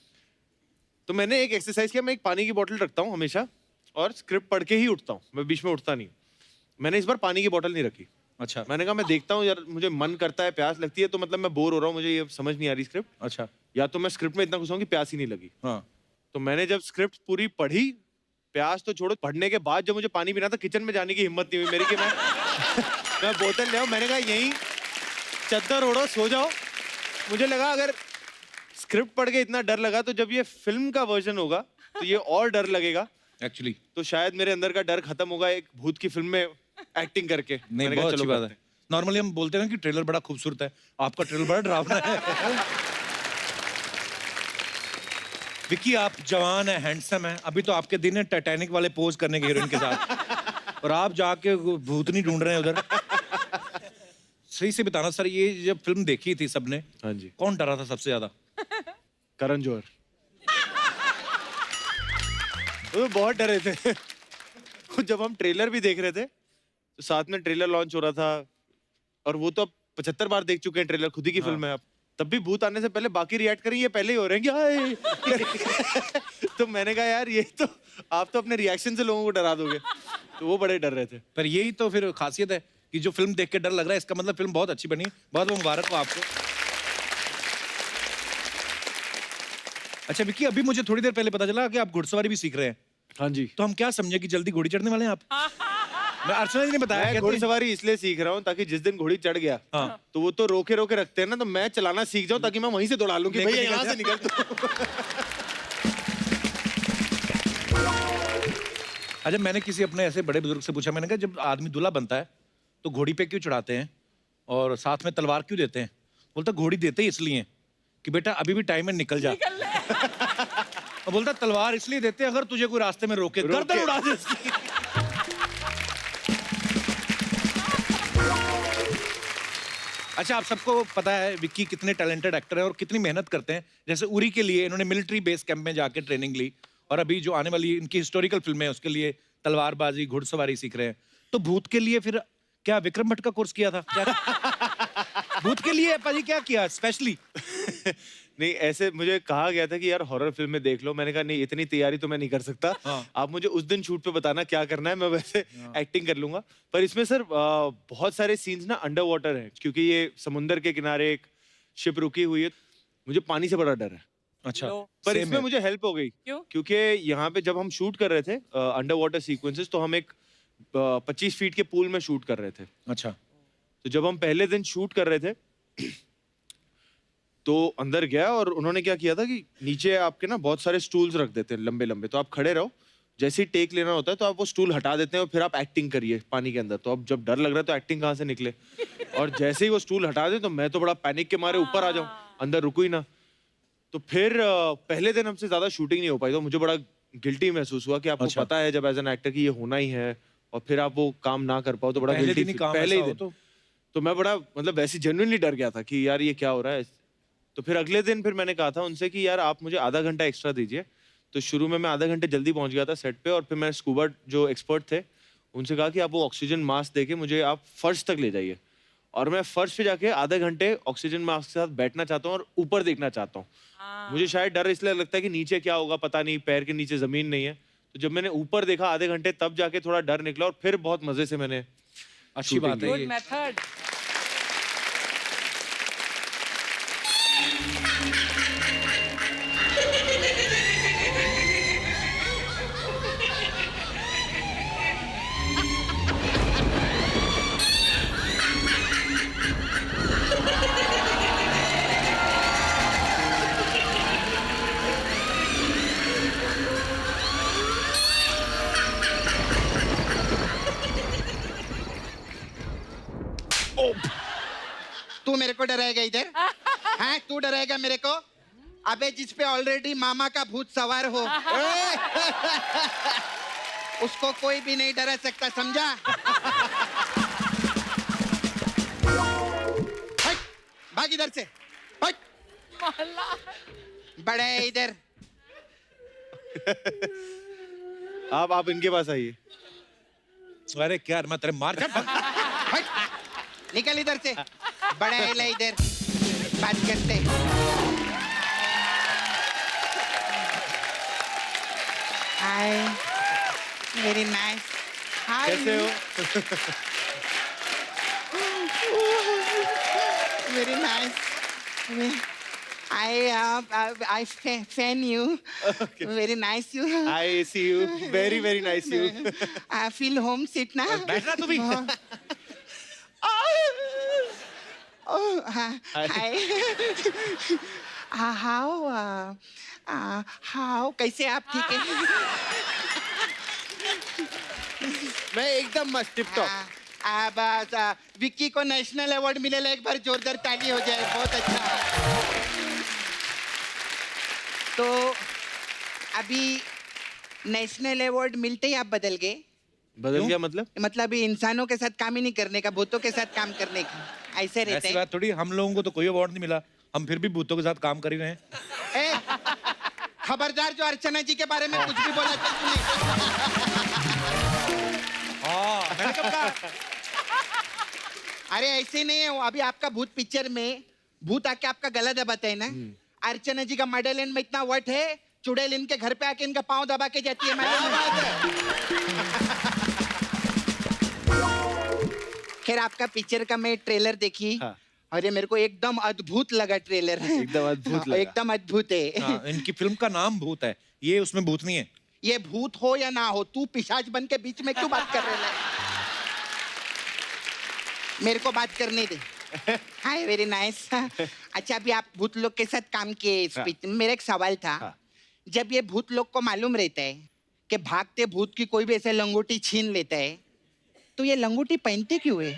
[SPEAKER 10] तो मैंने एक एक्सरसाइज किया, मैं एक पानी की बोतल रखता हूँ हमेशा, और स्क्रिप्ट पढ़ के ही उठता हूँ, मैं बीच में उठता नहीं। मैंने इस बार पानी की बोतल नहीं रखी।
[SPEAKER 4] अच्छा।
[SPEAKER 10] मैंने कहा मैं देखता हूँ यार, मुझे मन करता है, प्यास लगती है, तो मतलब मैं बोर हो रहा हूँ, मुझे ये समझ नहीं आ रही स्क्रिप्ट,
[SPEAKER 4] अच्छा।
[SPEAKER 10] या तो मैं स्क्रिप्ट में इतना घुसा हूं कि प्यास ही नहीं लगी।
[SPEAKER 4] हाँ।
[SPEAKER 10] तो मैंने जब स्क्रिप्ट पूरी पढ़ी, प्यास तो छोड़ो, पढ़ने के बाद जब मुझे पानी पीना था, किचन में जाने की हिम्मत नहीं हुई मेरी कि मैं बोतल ले आऊं। मैंने कहा यहीं चद्दर ओढ़ो, सो जाओ। मुझे लगा अगर स्क्रिप्ट पढ़ के इतना डर लगा, तो जब ये फिल्म का वर्जन होगा तो ये और डर लगेगा
[SPEAKER 4] एक्चुअली।
[SPEAKER 10] तो शायद मेरे अंदर का डर खत्म होगा एक भूत की फिल्म में एक्टिंग करके।
[SPEAKER 4] नहीं,
[SPEAKER 10] मैंने कहा,
[SPEAKER 4] बहुत
[SPEAKER 10] चलो
[SPEAKER 4] अच्छी बात
[SPEAKER 10] करते
[SPEAKER 4] है। नॉर्मली हम बोलते हैं ना कि ट्रेलर बड़ा खूबसूरत है, आपका ट्रेलर बड़ा डरावना है। विक्की, आप जवान है, हैंडसम है, अभी तो आपके दिन है टाइटैनिक वाले पोज करने के हीरोइन के साथ, और आप जाके भूतनी ढूंढ रहे हैं उधर। सही से बताना सर, ये जब फिल्म देखी थी सबने,
[SPEAKER 10] हाँ जी,
[SPEAKER 4] कौन डरा था सबसे ज्यादा?
[SPEAKER 10] करण जौहर। वो बहुत डरे थे। जब हम ट्रेलर भी देख रहे थे, तो साथ में ट्रेलर लॉन्च हो रहा था, और वो तो अब 75 बार देख चुके हैं ट्रेलर, खुद ही की फिल्म है। अब तब भी भूत आने से पहले बाकी रिएक्ट करें, ये पहले ही हो रहे हैं क्या? तो मैंने कहा यार, ये तो आप तो अपने रिएक्शन से लोगों को डरा दोगे। तो वो बड़े डर रहे थे।
[SPEAKER 4] पर यही तो फिर खासियत है कि जो फिल्म देख के डर लग रहा है, इसका मतलब फिल्म बहुत अच्छी बनी। बहुत बहुत मुबारक हो आपको। अच्छा विक्की, अभी मुझे थोड़ी देर पहले पता चला कि आप घुड़सवारी भी सीख रहे हैं।
[SPEAKER 10] हाँ जी।
[SPEAKER 4] तो हम क्या समझे कि जल्दी घोड़ी चढ़ने वाले हैं आप? मैं अर्चना जी ने बताया,
[SPEAKER 10] मैं
[SPEAKER 4] कहते हैं-
[SPEAKER 10] घोड़सवारी इसलिए सीख रहा हूँ ताकि जिस दिन घोड़ी चढ़ गया,
[SPEAKER 4] हाँ।
[SPEAKER 10] तो वो तो रोके रोके रखते हैं ना, तो मैं चलाना सीख जाऊं ताकि मैं वहीं से दौड़ा लूं कि
[SPEAKER 4] लेके
[SPEAKER 10] भैया
[SPEAKER 4] निकल
[SPEAKER 10] यहाँ
[SPEAKER 4] जा।
[SPEAKER 10] से निकल तू।
[SPEAKER 4] अच्छा, मैंने किसी अपने ऐसे बड़े बुजुर्ग से पूछा, मैंने कहा जब आदमी दूल्हा बनता है तो घोड़ी पे क्यों चढ़ाते हैं और साथ में तलवार क्यों देते हैं? बोलता घोड़ी देते ही इसलिए कि बेटा अभी भी टाइम है, निकल जा। और बोलता तलवार इसलिए देते हैं अगर तुझे कोई रास्ते में रोके, गर्दन उड़ा दे उसकी। अच्छा, आप सबको पता है विक्की कितने टैलेंटेड एक्टर हैं और कितनी मेहनत करते हैं। जैसे उरी के लिए इन्होंने मिलिट्री बेस कैंप में जाके ट्रेनिंग ली, और अभी जो आने वाली इनकी हिस्टोरिकल फिल्में हैं उसके लिए तलवारबाजी, घुड़सवारी सीख रहे हैं। तो भूत के लिए फिर क्या विक्रम भट्ट का कोर्स किया था क्या? भूत के लिए पाजी क्या किया स्पेशली?
[SPEAKER 10] नहीं, ऐसे मुझे कहा गया था कि यार हॉरर फिल्म में देख लो। मैंने कहा नहीं, इतनी तैयारी तो मैं नहीं कर सकता।
[SPEAKER 4] हाँ।
[SPEAKER 10] आप मुझे उस दिन शूट पे बताना क्या करना है, मैं वैसे एक्टिंग कर लूंगा। पर इसमें सर बहुत सारे सीन्स ना अंडर वाटर हैं, क्योंकि ये समुंदर के किनारे एक शिप रुकी हुई है। मुझे पानी से बड़ा डर है।
[SPEAKER 4] अच्छा,
[SPEAKER 10] पर
[SPEAKER 4] same
[SPEAKER 10] इसमें
[SPEAKER 4] है।
[SPEAKER 10] मुझे हेल्प हो गई,
[SPEAKER 2] क्यों?
[SPEAKER 10] क्योंकि यहाँ पे जब हम शूट कर रहे थे अंडर वाटर सीक्वेंसेस, तो हम एक 25 फीट के पूल में शूट कर रहे थे।
[SPEAKER 4] अच्छा,
[SPEAKER 10] तो जब हम पहले दिन शूट कर रहे थे, तो अंदर गया और उन्होंने क्या किया था कि नीचे आपके ना बहुत सारे स्टूल्स रख देते हैं लंबे लंबे, तो आप खड़े रहो, जैसे ही टेक लेना होता है तो आप वो स्टूल हटा देते हैं और फिर आप एक्टिंग करिए पानी के अंदर। तो अब जब डर लग रहा है तो एक्टिंग कहाँ से निकले, और जैसे ही वो स्टूल हटा दे तो मैं तो बड़ा पैनिक के मारे ऊपर आ जाऊं, अंदर रुको ही ना। तो फिर पहले दिन हमसे ज्यादा शूटिंग नहीं हो पाई, तो मुझे बड़ा गिल्टी महसूस हुआ कि आपको
[SPEAKER 4] अच्छा।
[SPEAKER 10] पता है जब एज एन एक्टर कि ये होना ही है, और फिर आप वो काम ना कर पाओ तो बड़ा
[SPEAKER 4] पहले
[SPEAKER 10] गिल्टी
[SPEAKER 4] दिन ही काम
[SPEAKER 10] पहले ही
[SPEAKER 4] ऐसा हो
[SPEAKER 10] दिन। तो मैं बड़ा मतलब वैसे जेन्युइनली डर गया था कि यार ये क्या हो रहा है। तो फिर अगले दिन फिर मैंने कहा था उनसे कि यार आप मुझे आधा घंटा एक्स्ट्रा दीजिए, तो शुरू में मैं आधा घंटे जल्दी पहुंच गया था सेट पे, और फिर मैं स्कूबा जो एक्सपर्ट थे उनसे कहा कि आप वो ऑक्सीजन मास्क देके मुझे आप फर्श तक ले जाइए, और मैं फर्श पे जाके आधे घंटे ऑक्सीजन मास्क के साथ बैठना चाहता हूँ और ऊपर देखना चाहता हूँ। मुझे शायद डर इसलिए लगता है कि नीचे क्या होगा पता नहीं, पैर के नीचे जमीन नहीं है। तो जब मैंने ऊपर देखा आधे घंटे, तब जाके थोड़ा डर निकला, और फिर बहुत मजे से मैंने
[SPEAKER 11] अच्छी बात है
[SPEAKER 2] गुड
[SPEAKER 11] ये।
[SPEAKER 2] मेथड।
[SPEAKER 6] तू मेरे को डराएगा इधर? हाँ, तू डराएगा मेरे को? अबे जिस पे ऑलरेडी मामा का भूत सवार हो उसको कोई भी नहीं डरा सकता, समझा? हट, भाग इधर से, हट। बड़े है इधर।
[SPEAKER 10] आप इनके पास आइए।
[SPEAKER 11] अरे क्या मैं तेरे मार
[SPEAKER 6] हट, निकल इधर से। बड़ा है ले इधर, बात करते। हाय, वेरी नाइस। हाय,
[SPEAKER 10] कैसे हो?
[SPEAKER 6] Very nice. I fan you.
[SPEAKER 10] Okay.
[SPEAKER 6] Very nice you.
[SPEAKER 10] I see you. Very very nice you.
[SPEAKER 6] I feel homesick now.
[SPEAKER 11] बैठना तू भी।
[SPEAKER 6] Oh, hi. How? कैसे आप? ठीक है?
[SPEAKER 10] मैं एकदम मस्त टिप टॉप।
[SPEAKER 6] बस विक्की को नेशनल अवार्ड मिलेगा, एक बार जोरदार ताली हो जाए, बहुत अच्छा। तो अभी नेशनल अवार्ड मिलते ही आप बदल गए?
[SPEAKER 10] बदल गया मतलब?
[SPEAKER 6] मतलब अभी इंसानों के साथ काम ही नहीं करने का, भूतों के साथ काम करने का, ऐसे रहते
[SPEAKER 11] ऐसी
[SPEAKER 6] हैं।
[SPEAKER 11] बात थोड़ी, हम लोगों को तो कोई अवार्ड नहीं मिला, हम फिर भी भूतों के साथ काम कर ही रहे हैं।
[SPEAKER 6] ए, खबरदार जो अर्चना जी के बारे में कुछ भी बोला था तूने।
[SPEAKER 11] हाँ, मैंने कब कहा?
[SPEAKER 6] अरे ऐसे नहीं है, अभी आपका भूत पिक्चर में भूत आके आपका गला दबाता है ना। अर्चना जी का मॉडल में इतना वट है, चुड़ैल इनके घर पे आके इनका पाँव दबा के जाती है। खैर आपका पिक्चर का मैं ट्रेलर देखी।
[SPEAKER 10] हाँ।
[SPEAKER 6] अरे मेरे को एकदम अद्भुत लगा ट्रेलर।
[SPEAKER 10] एकदम अद्भुत लगा।
[SPEAKER 6] एकदम अद्भुत है।
[SPEAKER 11] हाँ, इनकी फिल्म का नाम भूत है, ये उसमें भूत नहीं है।
[SPEAKER 6] ये भूत हो या ना हो, तू पिशाच बन के बीच में क्यों बात कर रहे है? मेरे को बात करने दे। हाय, वेरी नाइस। अच्छा, अभी आप भूत लोग के साथ काम किए इस पिक्चर में। मेरा एक सवाल था।
[SPEAKER 10] हाँ।
[SPEAKER 6] जब ये भूत लोग को मालूम रहता है कि भागते भूत की कोई भी ऐसे लंगोटी छीन लेता है, तो ये लंगोटी पहनते क्यों है?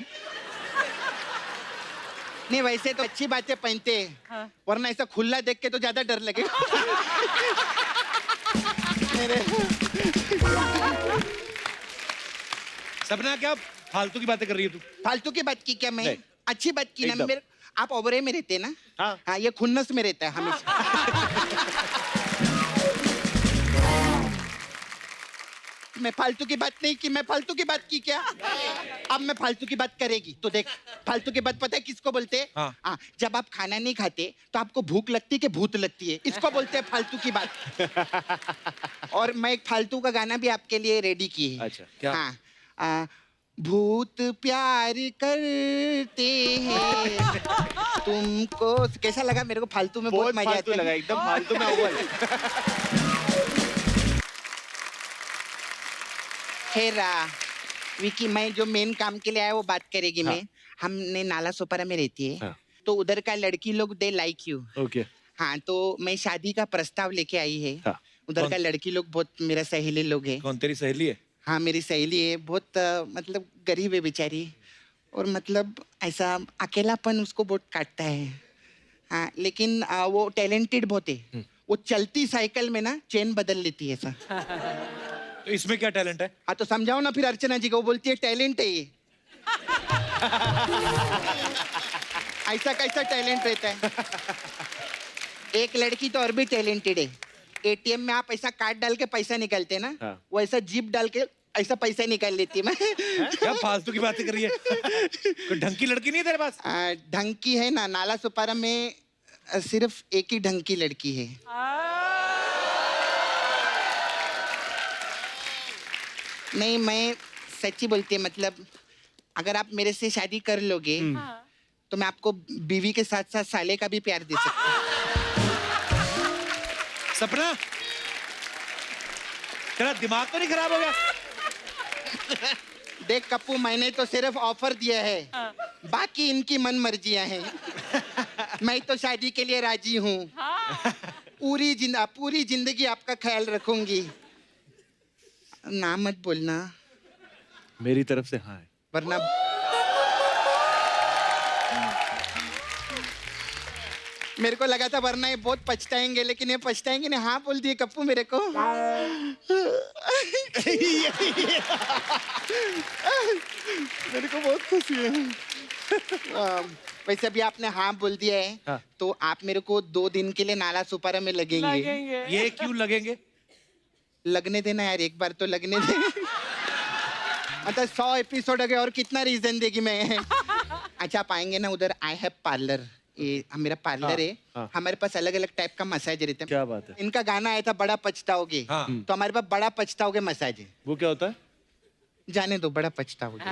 [SPEAKER 6] नहीं, वैसे तो अच्छी बातें पहनते हैं।
[SPEAKER 2] हाँ।
[SPEAKER 6] वरना ऐसा खुला देख के तो ज्यादा डर लगेगा। मेरे
[SPEAKER 11] सपना, क्या फालतू की बातें कर रही है तू?
[SPEAKER 6] फालतू की बात की क्या मैं?
[SPEAKER 10] नहीं।
[SPEAKER 6] अच्छी बात की ना।
[SPEAKER 10] एकदम।
[SPEAKER 6] मेरे आप ओबरे में रहते हैं ना?
[SPEAKER 10] हाँ।
[SPEAKER 6] हाँ, ये खुन्नस में रहता है हमेशा। मैं फालतू की बात नहीं की, मैं फालतू की बात की क्या? अब मैं फालतू की बात करेगी तो देख। फालतू की बात पता है किसको बोलते हैं?
[SPEAKER 11] हाँ।
[SPEAKER 6] हाँ, जब आप खाना नहीं खाते तो आपको भूख लगती है कि भूत लगती है, इसको बोलते हैं फालतू की बात। और मैं एक फालतू का गाना भी आपके लिए रेडी की है।
[SPEAKER 10] अच्छा, क्या?
[SPEAKER 6] हाँ, भूत प्यार करते हैं तुमको। कैसा लगा मेरे को? फालतू में बहुत मजा
[SPEAKER 10] फालतू
[SPEAKER 6] आता
[SPEAKER 10] लगा,
[SPEAKER 6] है।
[SPEAKER 10] एकदम फालतू में अव्वल।
[SPEAKER 6] खैर विकी, मैं जो मेन काम के लिए आया वो बात करेगी।
[SPEAKER 10] हाँ।
[SPEAKER 6] मैं हमने नाला सोपारा में रहती है।
[SPEAKER 10] हाँ।
[SPEAKER 6] तो उधर का लड़की लोग दे लाइक यू।
[SPEAKER 10] ओके।
[SPEAKER 6] हाँ, तो मैं शादी का प्रस्ताव लेके आई है।
[SPEAKER 10] हाँ।
[SPEAKER 6] उधर का लड़की लोग बहुत मेरा सहेली लोग है।
[SPEAKER 11] कौन, तेरी सहेली है?
[SPEAKER 6] हाँ, मेरी सहेली है। बहुत मतलब गरीब है बेचारी, और मतलब ऐसा अकेलापन उसको बहुत काटता है। हाँ, लेकिन वो टैलेंटेड बहुत है। वो चलती साइकिल में ना चेन बदल लेती है ऐसा।
[SPEAKER 11] तो इसमें क्या टैलेंट है?
[SPEAKER 6] हाँ, तो समझाओ ना फिर अर्चना जी को। वो बोलती है टैलेंट है ये। ऐसा कैसा टैलेंट रहता है? एक लड़की तो और भी टैलेंटेड है। एटीएम में आप ऐसा कार्ड डाल के पैसा निकालते ना,
[SPEAKER 10] हाँ।
[SPEAKER 6] वो ऐसा जीप डाल के ऐसा पैसा निकाल लेती मैं।
[SPEAKER 11] क्या फालतू की बातें कर रही है? कोई ढंग की लड़की नहीं है तेरे पास?
[SPEAKER 6] ढंग की है ना, नाला सुपारा में सिर्फ एक ही ढंग की लड़की है। नहीं, मैं सच्ची बोलती है, मतलब अगर आप मेरे से शादी कर लोगे तो मैं आपको बीवी के साथ साथ साले का भी प्यार दे सकती हूँ।
[SPEAKER 11] सपना, तेरा दिमाग तो नहीं खराब हो गया?
[SPEAKER 6] देख कप्पू, मैंने तो सिर्फ ऑफर दिया है, बाकी इनकी मन मर्जियां हैं। मैं तो शादी के लिए राजी हूँ। पूरी जिंदगी आपका ख्याल रखूंगी। ना मत बोलना,
[SPEAKER 10] मेरी तरफ से हाँ है।
[SPEAKER 6] वरना मेरे को लगा था वरना ये बहुत पछताएंगे, लेकिन ये पछताएंगे नहीं। हाँ बोल दिए कप्पू मेरे को। मेरे को बहुत खुशी है। वैसे भी आपने हाँ बोल दिया है,
[SPEAKER 10] हाँ।
[SPEAKER 6] तो आप मेरे को 2 दिन के लिए नाला सुपारा में लगेंगे।
[SPEAKER 11] ये क्यों लगेंगे?
[SPEAKER 6] लगने देना यार, एक बार तो लगने दे। मतलब 100 एपिसोड हो गए और कितना रीजन देगी मैं। अच्छा, आप आएंगे ना उधर, आई हैव पार्लर, ये मेरा पार्लर है।
[SPEAKER 10] हाँ।
[SPEAKER 6] हमारे पास अलग अलग टाइप का मसाज रहता है।
[SPEAKER 10] क्या बात है?
[SPEAKER 6] इनका गाना आया था बड़ा पछताओगे,
[SPEAKER 11] हाँ।
[SPEAKER 6] तो हमारे पास बड़ा पछताओगे मसाज है।
[SPEAKER 10] वो क्या होता है?
[SPEAKER 6] जाने दो, बड़ा पछताओगे।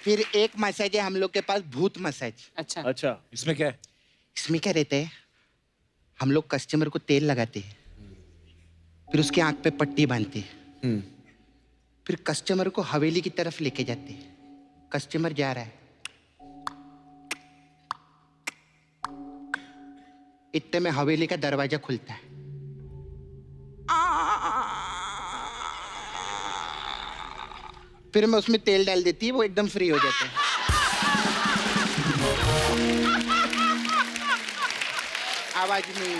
[SPEAKER 6] फिर एक मसाज है हम लोग के पास, भूत मसाज।
[SPEAKER 2] अच्छा
[SPEAKER 10] अच्छा,
[SPEAKER 11] इसमें क्या है?
[SPEAKER 6] इसमें क्या रहता है, हम लोग कस्टमर को तेल लगाते हैं, फिर उसके आंख पे पट्टी बांधते हैं, फिर कस्टमर को हवेली की तरफ लेके जाते हैं। कस्टमर जा रहा है, इतने में हवेली का दरवाजा खुलता है। फिर मैं उसमें तेल डाल देती है, वो एकदम फ्री हो जाता है। आवाज नहीं।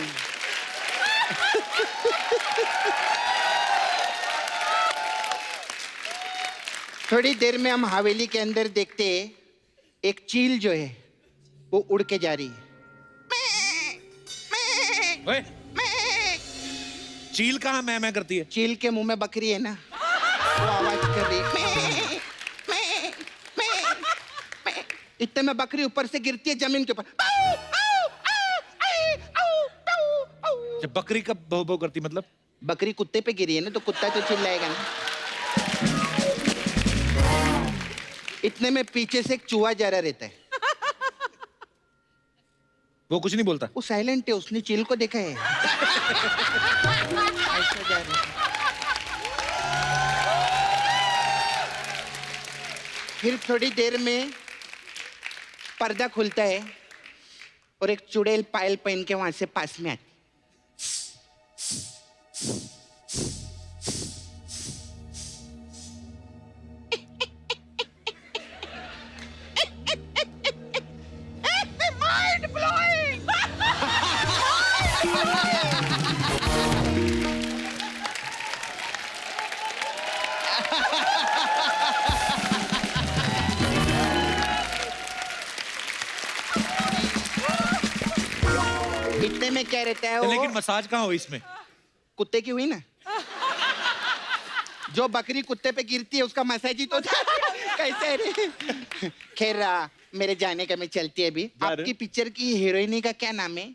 [SPEAKER 6] थोड़ी देर में हम हवेली के अंदर देखते हैं, एक चील जो है वो उड़ के जा रही है।
[SPEAKER 11] ओए, चील कहाँ मैं करती है?
[SPEAKER 6] चील के मुंह में बकरी है ना, वो आवाज कर रही है। इतने में बकरी ऊपर से गिरती है जमीन के ऊपर।
[SPEAKER 11] जब बकरी कब भौ भौ करती मतलब?
[SPEAKER 6] बकरी कुत्ते पे गिरी है ना, तो कुत्ता तो चिल्लाएगा ना। इतने में पीछे से एक चूहा जा रहा रहता है।
[SPEAKER 11] वो कुछ नहीं बोलता?
[SPEAKER 6] वो साइलेंट है, उसने चील को देखा है। ऐसा जा रहा है। फिर थोड़ी देर में पर्दा खुलता है और एक चुड़ैल पायल पहन के वहां से पास में आती। इतने में क्या रहता है वो?
[SPEAKER 11] लेकिन मसाज कहाँ हुई इसमें?
[SPEAKER 6] कुत्ते की हुई ना। जो बकरी कुत्ते पे गिरती है उसका मसाज ही तो था। कैसे रे? खैर, मेरे जाने का मैं चलती है अभी। आपकी पिक्चर की हीरोइनी का क्या नाम है?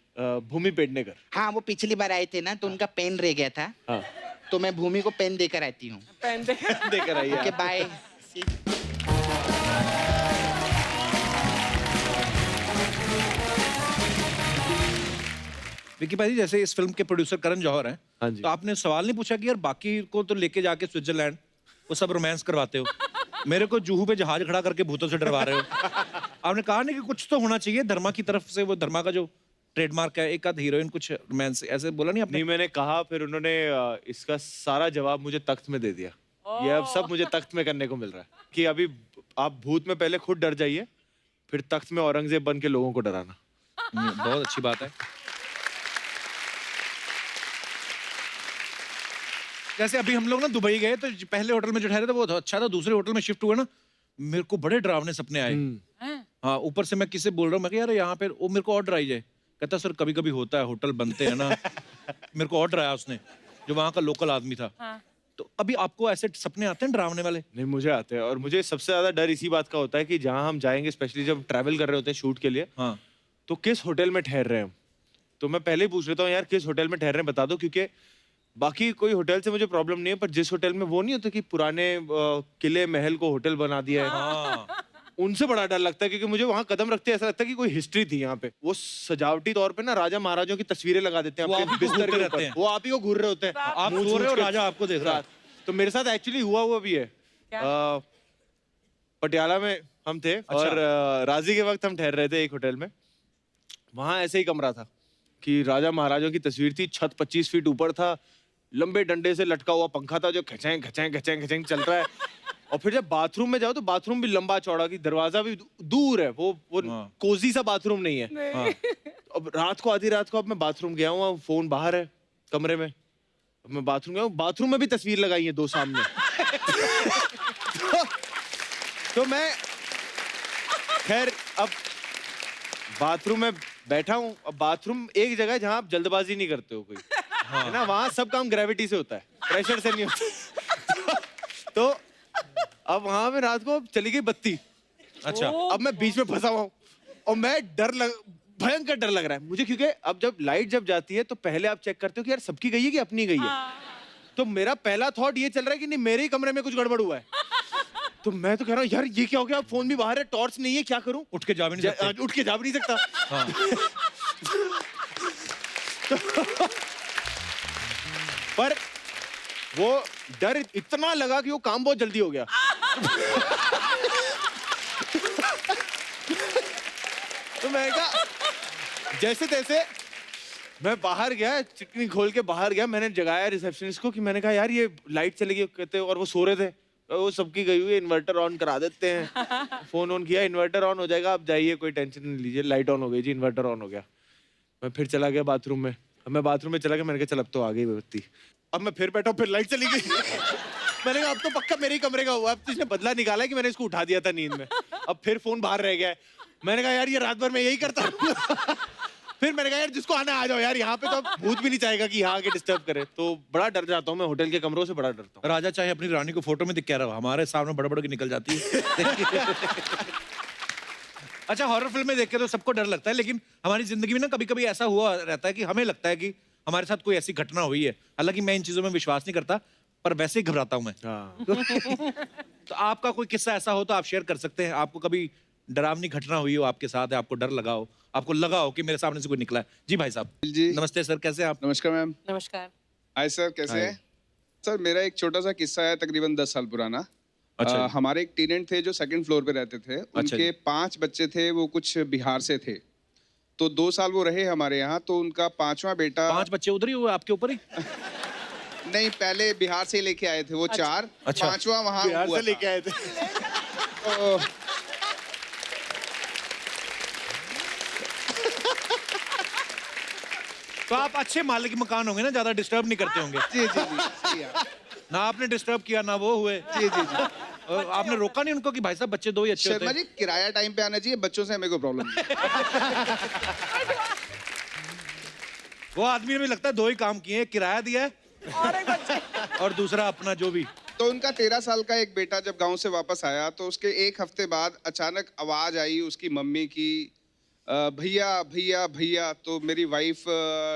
[SPEAKER 10] भूमि पेडनेकर।
[SPEAKER 6] हाँ, वो पिछली बार आए थे ना, तो उनका पेन रह गया था।
[SPEAKER 10] हाँ।
[SPEAKER 6] तो मैं भूमि को पेन देकर आती हूँ।
[SPEAKER 2] पेन
[SPEAKER 10] देकर आइए।
[SPEAKER 6] Okay, bye.
[SPEAKER 11] विकी भाई, जैसे इस फिल्म के प्रोड्यूसर करण जौहर हैं,
[SPEAKER 10] हाँ जी।
[SPEAKER 11] तो आपने सवाल नहीं पूछा कि यार बाकी को तो लेके जाके स्विट्जरलैंड वो सब रोमांस करवाते हो, मेरे को जुहू पे जहाज खड़ा करके भूतों से डरवा रहे हो? आपने कहा नहीं कि कुछ तो होना चाहिए धर्मा की तरफ से, वो धर्मा का जो ट्रेडमार्क है, एक आध हीरोइन कुछ रोमांस, ऐसे बोला नहीं आपने?
[SPEAKER 10] नहीं, मैंने कहा, फिर उन्होंने इसका सारा जवाब मुझे तख्त में दे दिया। ये अब सब मुझे तख्त में करने को मिल रहा है कि अभी आप भूत में पहले खुद डर जाइए, फिर तख्त में औरंगजेब बन के लोगों को डराना।
[SPEAKER 11] बहुत अच्छी बात है। जैसे अभी हम लोग ना दुबई गए, तो पहले होटल में जो ठहरे थे वो अच्छा था, दूसरे होटल में शिफ्ट हुए ना, मेरे को बड़े डरावने सपने आए। हाँ, ऊपर से मैं किससे बोल रहा हूँ, मैं यार यहाँ पे वो मेरे को और डराई जाए, कहता सर कभी कभी होता है, होटल बनते हैं ना। मेरे को ऑर्डर आया उसने, जो वहाँ का लोकल आदमी था।
[SPEAKER 2] हाँ।
[SPEAKER 11] तो अभी आपको ऐसे सपने आते हैं डरावने वाले?
[SPEAKER 10] नहीं, मुझे आते हैं, और मुझे सबसे ज्यादा डर इसी बात का होता है कि जहाँ हम जाएंगे, स्पेशली जब ट्रैवल कर रहे होते हैं शूट के लिए,
[SPEAKER 11] हाँ।
[SPEAKER 10] तो किस होटल में ठहर रहे हैं हम। तो मैं पहले ही पूछ लेता हूँ यार किस होटल में ठहर रहे हैं बता दो, क्योंकि बाकी कोई होटल से मुझे प्रॉब्लम नहीं है, पर जिस होटल में वो नहीं होता कि पुराने किले महल को होटल बना दिया है,
[SPEAKER 11] हाँ।
[SPEAKER 10] उनसे बड़ा डर लगता है, क्योंकि मुझे वहां कदम रखते ऐसा लगता है कि कोई हिस्ट्री थी यहाँ पे। वो सजावटी तौर पे ना राजा महाराजों की तस्वीरें लगा देते हैं
[SPEAKER 11] वो
[SPEAKER 10] अपने
[SPEAKER 11] आप ही को
[SPEAKER 10] बिस्तर
[SPEAKER 11] घूरते
[SPEAKER 10] के
[SPEAKER 11] रहते
[SPEAKER 10] ऊपर।
[SPEAKER 11] हैं।
[SPEAKER 10] वो आप ही को घूर रहे होते हैं,
[SPEAKER 11] आप
[SPEAKER 10] मुंह
[SPEAKER 11] सो रहे हो,
[SPEAKER 10] सूझ के
[SPEAKER 11] राजा आपको देख रहा है।
[SPEAKER 10] तो मेरे साथ एक्चुअली हुआ भी है। पटियाला में हम थे, और राजी के वक्त हम ठहर रहे थे एक होटल में। वहां ऐसे ही कमरा था कि राजा महाराजों की तस्वीर थी, छत 25 फीट ऊपर था, लंबे डंडे से लटका हुआ पंखा था जो खचें खचें खचें खचें चल रहा है। और फिर जब बाथरूम में जाओ तो बाथरूम भी लंबा चौड़ा, की दरवाजा भी दूर है, वो कोजी सा बाथरूम नहीं है।
[SPEAKER 11] हाँ।
[SPEAKER 10] अब रात को, आधी रात को, अब मैं बाथरूम गया हूँ, फोन बाहर है कमरे में, अब मैं बाथरूम गया हूँ, बाथरूम में भी तस्वीर लगाई है 2 सामने। तो मैं खैर अब बाथरूम में बैठा हूँ। अब बाथरूम एक जगह है जहाँ आप जल्दबाजी नहीं करते हो कोई, है ना, वहां सब काम ग्रेविटी से होता है, प्रेशर से नहीं होता। तो अब वहां में रात को चली गई बत्ती।
[SPEAKER 11] अच्छा।
[SPEAKER 10] अब मैं बीच में फंसा हुआ हूँ, और मैं भयंकर डर लग रहा है मुझे, क्योंकि अब जब लाइट जब जाती है तो पहले आप चेक करते हो कि यार सबकी गई है कि अपनी गई है। तो मेरा पहला थॉट ये चल रहा है कि नहीं मेरे ही कमरे में कुछ गड़बड़ हुआ है। तो मैं तो कह रहा हूँ यार ये क्या हो गया, फोन भी बाहर है, टॉर्च नहीं है, क्या करूं?
[SPEAKER 11] उठ के जा भी नहीं सकते।
[SPEAKER 10] उठ के जा भी नहीं सकता।
[SPEAKER 11] हाँ।
[SPEAKER 10] पर वो डर इतना लगा कि वो काम बहुत जल्दी हो गया। तो मैं कहा जैसे तैसे मैं बाहर गया, चिकनी खोल के बाहर गया, मैंने जगाया रिसेप्शनिस्ट को कि मैंने कहा यार ये लाइट चली गई, कहते, और वो सो रहे थे, वो सबकी गई हुई है, इन्वर्टर ऑन करा देते हैं। फोन ऑन किया, इन्वर्टर ऑन हो जाएगा, आप जाइए, कोई टेंशन नहीं लीजिए, लाइट ऑन हो गई जी, इन्वर्टर ऑन हो गया। मैं फिर चला गया बाथरूम में। अब मैं बाथरूम में चला गया, मैंने कहा चल अब तो आ गई बत्ती। अब मैं फिर बैठा, फिर लाइट चली गई। मैंने कहा अब तो पक्का मेरे ही कमरे का हुआ, अब तो इसने बदला निकाला है कि मैंने इसको उठा दिया था नींद में। अब फिर फोन बाहर रह गया है। मैंने कहा यार ये रात भर मैं यही करता हूँ। फिर मैंने कहा यार जिसको आना आ जाओ यार, यहाँ पे तो अब भूत भी नहीं चाहेगा कि यहाँ आके डिस्टर्ब करे। तो बड़ा डर जाता हूँ मैं, होटल के कमरों से बड़ा डरता हूँ।
[SPEAKER 11] राजा चाहे अपनी रानी को फोटो में दिख कह रहा हो, हमारे सामने बड़ बड़ के निकल जाती है। अच्छा, हॉरर फिल्में देख के तो सबको डर लगता है, लेकिन हमारी जिंदगी में ना कभी कभी ऐसा हुआ रहता है कि हमें लगता है कि हमारे साथ कोई ऐसी घटना हुई है। हालांकि मैं इन चीजों में विश्वास नहीं करता, पर वैसे ही घबराता हूं मैं। तो आपका कोई किस्सा ऐसा हो तो आप शेयर कर सकते हैं। आपको कभी डरावनी घटना हुई हो आपके साथ, आपको डर लगा हो, आपको लगा हो कि मेरे सामने से कोई निकला है। जी भाई साहब।
[SPEAKER 12] जी
[SPEAKER 11] नमस्ते सर, कैसे हैं आप?
[SPEAKER 12] नमस्कार मैम।
[SPEAKER 2] नमस्कार।
[SPEAKER 12] हाय सर, कैसे हैं? सर मेरा एक छोटा सा किस्सा है, तकरीबन 10 साल पुराना।
[SPEAKER 11] अच्छा।
[SPEAKER 12] हमारे एक टेनेंट थे जो 2nd फ्लोर पे रहते थे। उनके 5 बच्चे थे, वो कुछ बिहार से थे। तो 2 साल वो रहे हमारे यहाँ। तो उनका 5वां बेटा।
[SPEAKER 11] 5 बच्चे उधर ही हुए आपके ऊपर ही?
[SPEAKER 12] नहीं, पहले बिहार से लेके आए थे वो। अच्छा। 4।
[SPEAKER 11] अच्छा।
[SPEAKER 12] 5वां वहाँ
[SPEAKER 10] बिहार से लेके आए थे।
[SPEAKER 11] तो आप अच्छे मालिक मकान होंगे ना, ज्यादा डिस्टर्ब नहीं करते होंगे।
[SPEAKER 12] जी जी जी, जी
[SPEAKER 11] ना आपने डिस्टर्ब किया ना वो हुए।
[SPEAKER 12] जी जी जी।
[SPEAKER 11] और आपने रोका नहीं उनको कि भाई साहब बच्चे 2 ही अच्छे होते
[SPEAKER 12] शर्मा
[SPEAKER 11] हैं?
[SPEAKER 12] जी, किराया टाइम पे आना चाहिए, बच्चों से हमें कोई प्रॉब्लम नहीं।
[SPEAKER 11] वो आदमी में लगता है 2 ही काम किए, किराया दिया है और दूसरा अपना जो भी।
[SPEAKER 12] तो उनका 13 साल का एक बेटा जब गांव से वापस आया तो उसके 1 हफ्ते बाद अचानक आवाज आई उसकी मम्मी की, भैया भैया भैया। तो मेरी वाइफ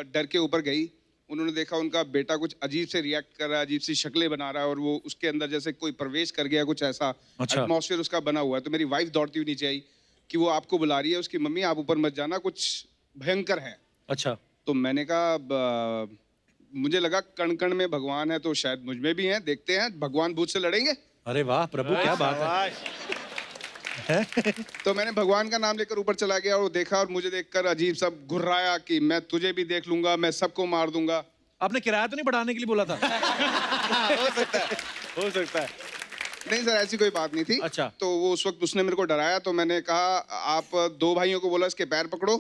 [SPEAKER 12] डर के ऊपर गई। उन्होंने देखा उनका बेटा कुछ अजीब से रिएक्ट कर रहा है, अजीब सी शक्लें बना रहा है, और वो उसके अंदर जैसे कोई प्रवेश कर गया, कुछ ऐसा एटमॉस्फेयर उसका बना हुआ है। तो मेरी वाइफ दौड़ती हुई नीचे आई कि वो आपको बुला रही है, उसकी मम्मी, आप ऊपर मत जाना, कुछ भयंकर है।
[SPEAKER 11] अच्छा।
[SPEAKER 12] तो मैंने कहा मुझे लगा कण कण में भगवान है, तो शायद मुझ में भी हैं, देखते हैं भगवान भूत से लड़ेंगे।
[SPEAKER 11] अरे वाह प्रभु, क्या बात है।
[SPEAKER 12] तो मैंने भगवान का नाम लेकर ऊपर चला गया और देखा, और मुझे देखकर अजीब सा घुर्राया कि मैं तुझे भी देख लूंगा, मैं सबको मार दूंगा।
[SPEAKER 11] आपने किराया तो नहीं बढ़ाने के लिए बोला था?
[SPEAKER 12] हो सकता है,
[SPEAKER 10] हो सकता है।
[SPEAKER 12] नहीं सर, ऐसी कोई बात नहीं थी।
[SPEAKER 11] अच्छा।
[SPEAKER 12] तो वो उस वक्त उसने मेरे को डराया। तो मैंने कहा आप 2 भाइयों को बोला इसके पैर पकड़ो,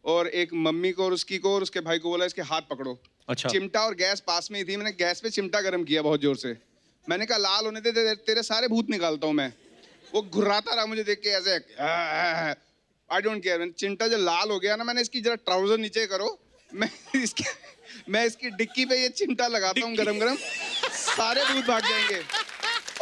[SPEAKER 12] और एक मम्मी को और उसकी को और उसके भाई को बोला इसके हाथ पकड़ो।
[SPEAKER 11] अच्छा।
[SPEAKER 12] चिमटा और गैस पास में ही थी, मैंने गैस पे चिमटा गर्म किया बहुत जोर से। मैंने कहा लाल होने दे, तेरे सारे भूत निकालता हूँ मैं। वो घुर्राता रहा मुझे देख के ऐसे, आई डोंट केयर। चिंटा जो लाल हो गया ना, मैंने इसकी जरा ट्राउजर नीचे करो, मैं इसकी डिक्की पे ये चिमटा लगाता हूँ गरम गरम, सारे भूत भाग जाएंगे।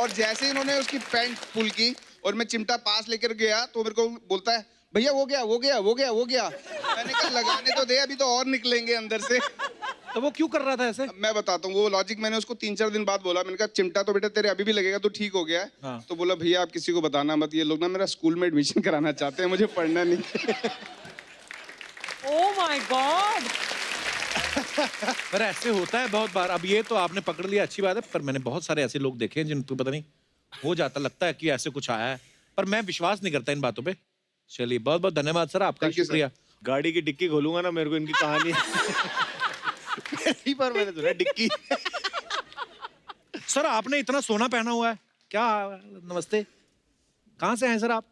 [SPEAKER 12] और जैसे ही इन्होंने उसकी पैंट पुल की और मैं चिमटा पास लेकर गया तो मेरे को बोलता है भैया वो गया वो गया वो गया वो गया। मैंने कहा लगाने तो दे, अभी तो और निकलेंगे अंदर से।
[SPEAKER 11] तो वो क्यों कर रहा था ऐसे?
[SPEAKER 12] मैं बताता हूँ वो लॉजिक। मैंने उसको 3-4 दिन बाद बोला, मैंने कहा चिमटा तो बेटा तेरे अभी भी लगेगा, तो ठीक हो गया है।
[SPEAKER 11] हाँ।
[SPEAKER 12] तो बोला भैया आप किसी को बताना मत, ये लोग ना मेरा स्कूल में एडमिशन कराना चाहते हैं, मुझे पढ़ना नहीं।
[SPEAKER 2] Oh my God.
[SPEAKER 11] पर ऐसे होता है बहुत बार। अब ये तो आपने पकड़ लिया, अच्छी बात है, पर मैंने बहुत सारे ऐसे लोग देखे हैं जिनको पता नहीं हो जाता, लगता है कि ऐसे कुछ आया है, पर मैं विश्वास नहीं करता इन बातों पे। चलिए बहुत बहुत धन्यवाद सर आपका, शुक्रिया।
[SPEAKER 10] गाड़ी की डिक्की खोलूंगा ना, मेरे को इनकी कहानी पहली बार मैंने सुना डिक्की।
[SPEAKER 11] सर आपने इतना सोना पहना हुआ है क्या? नमस्ते, कहाँ से हैं सर आप?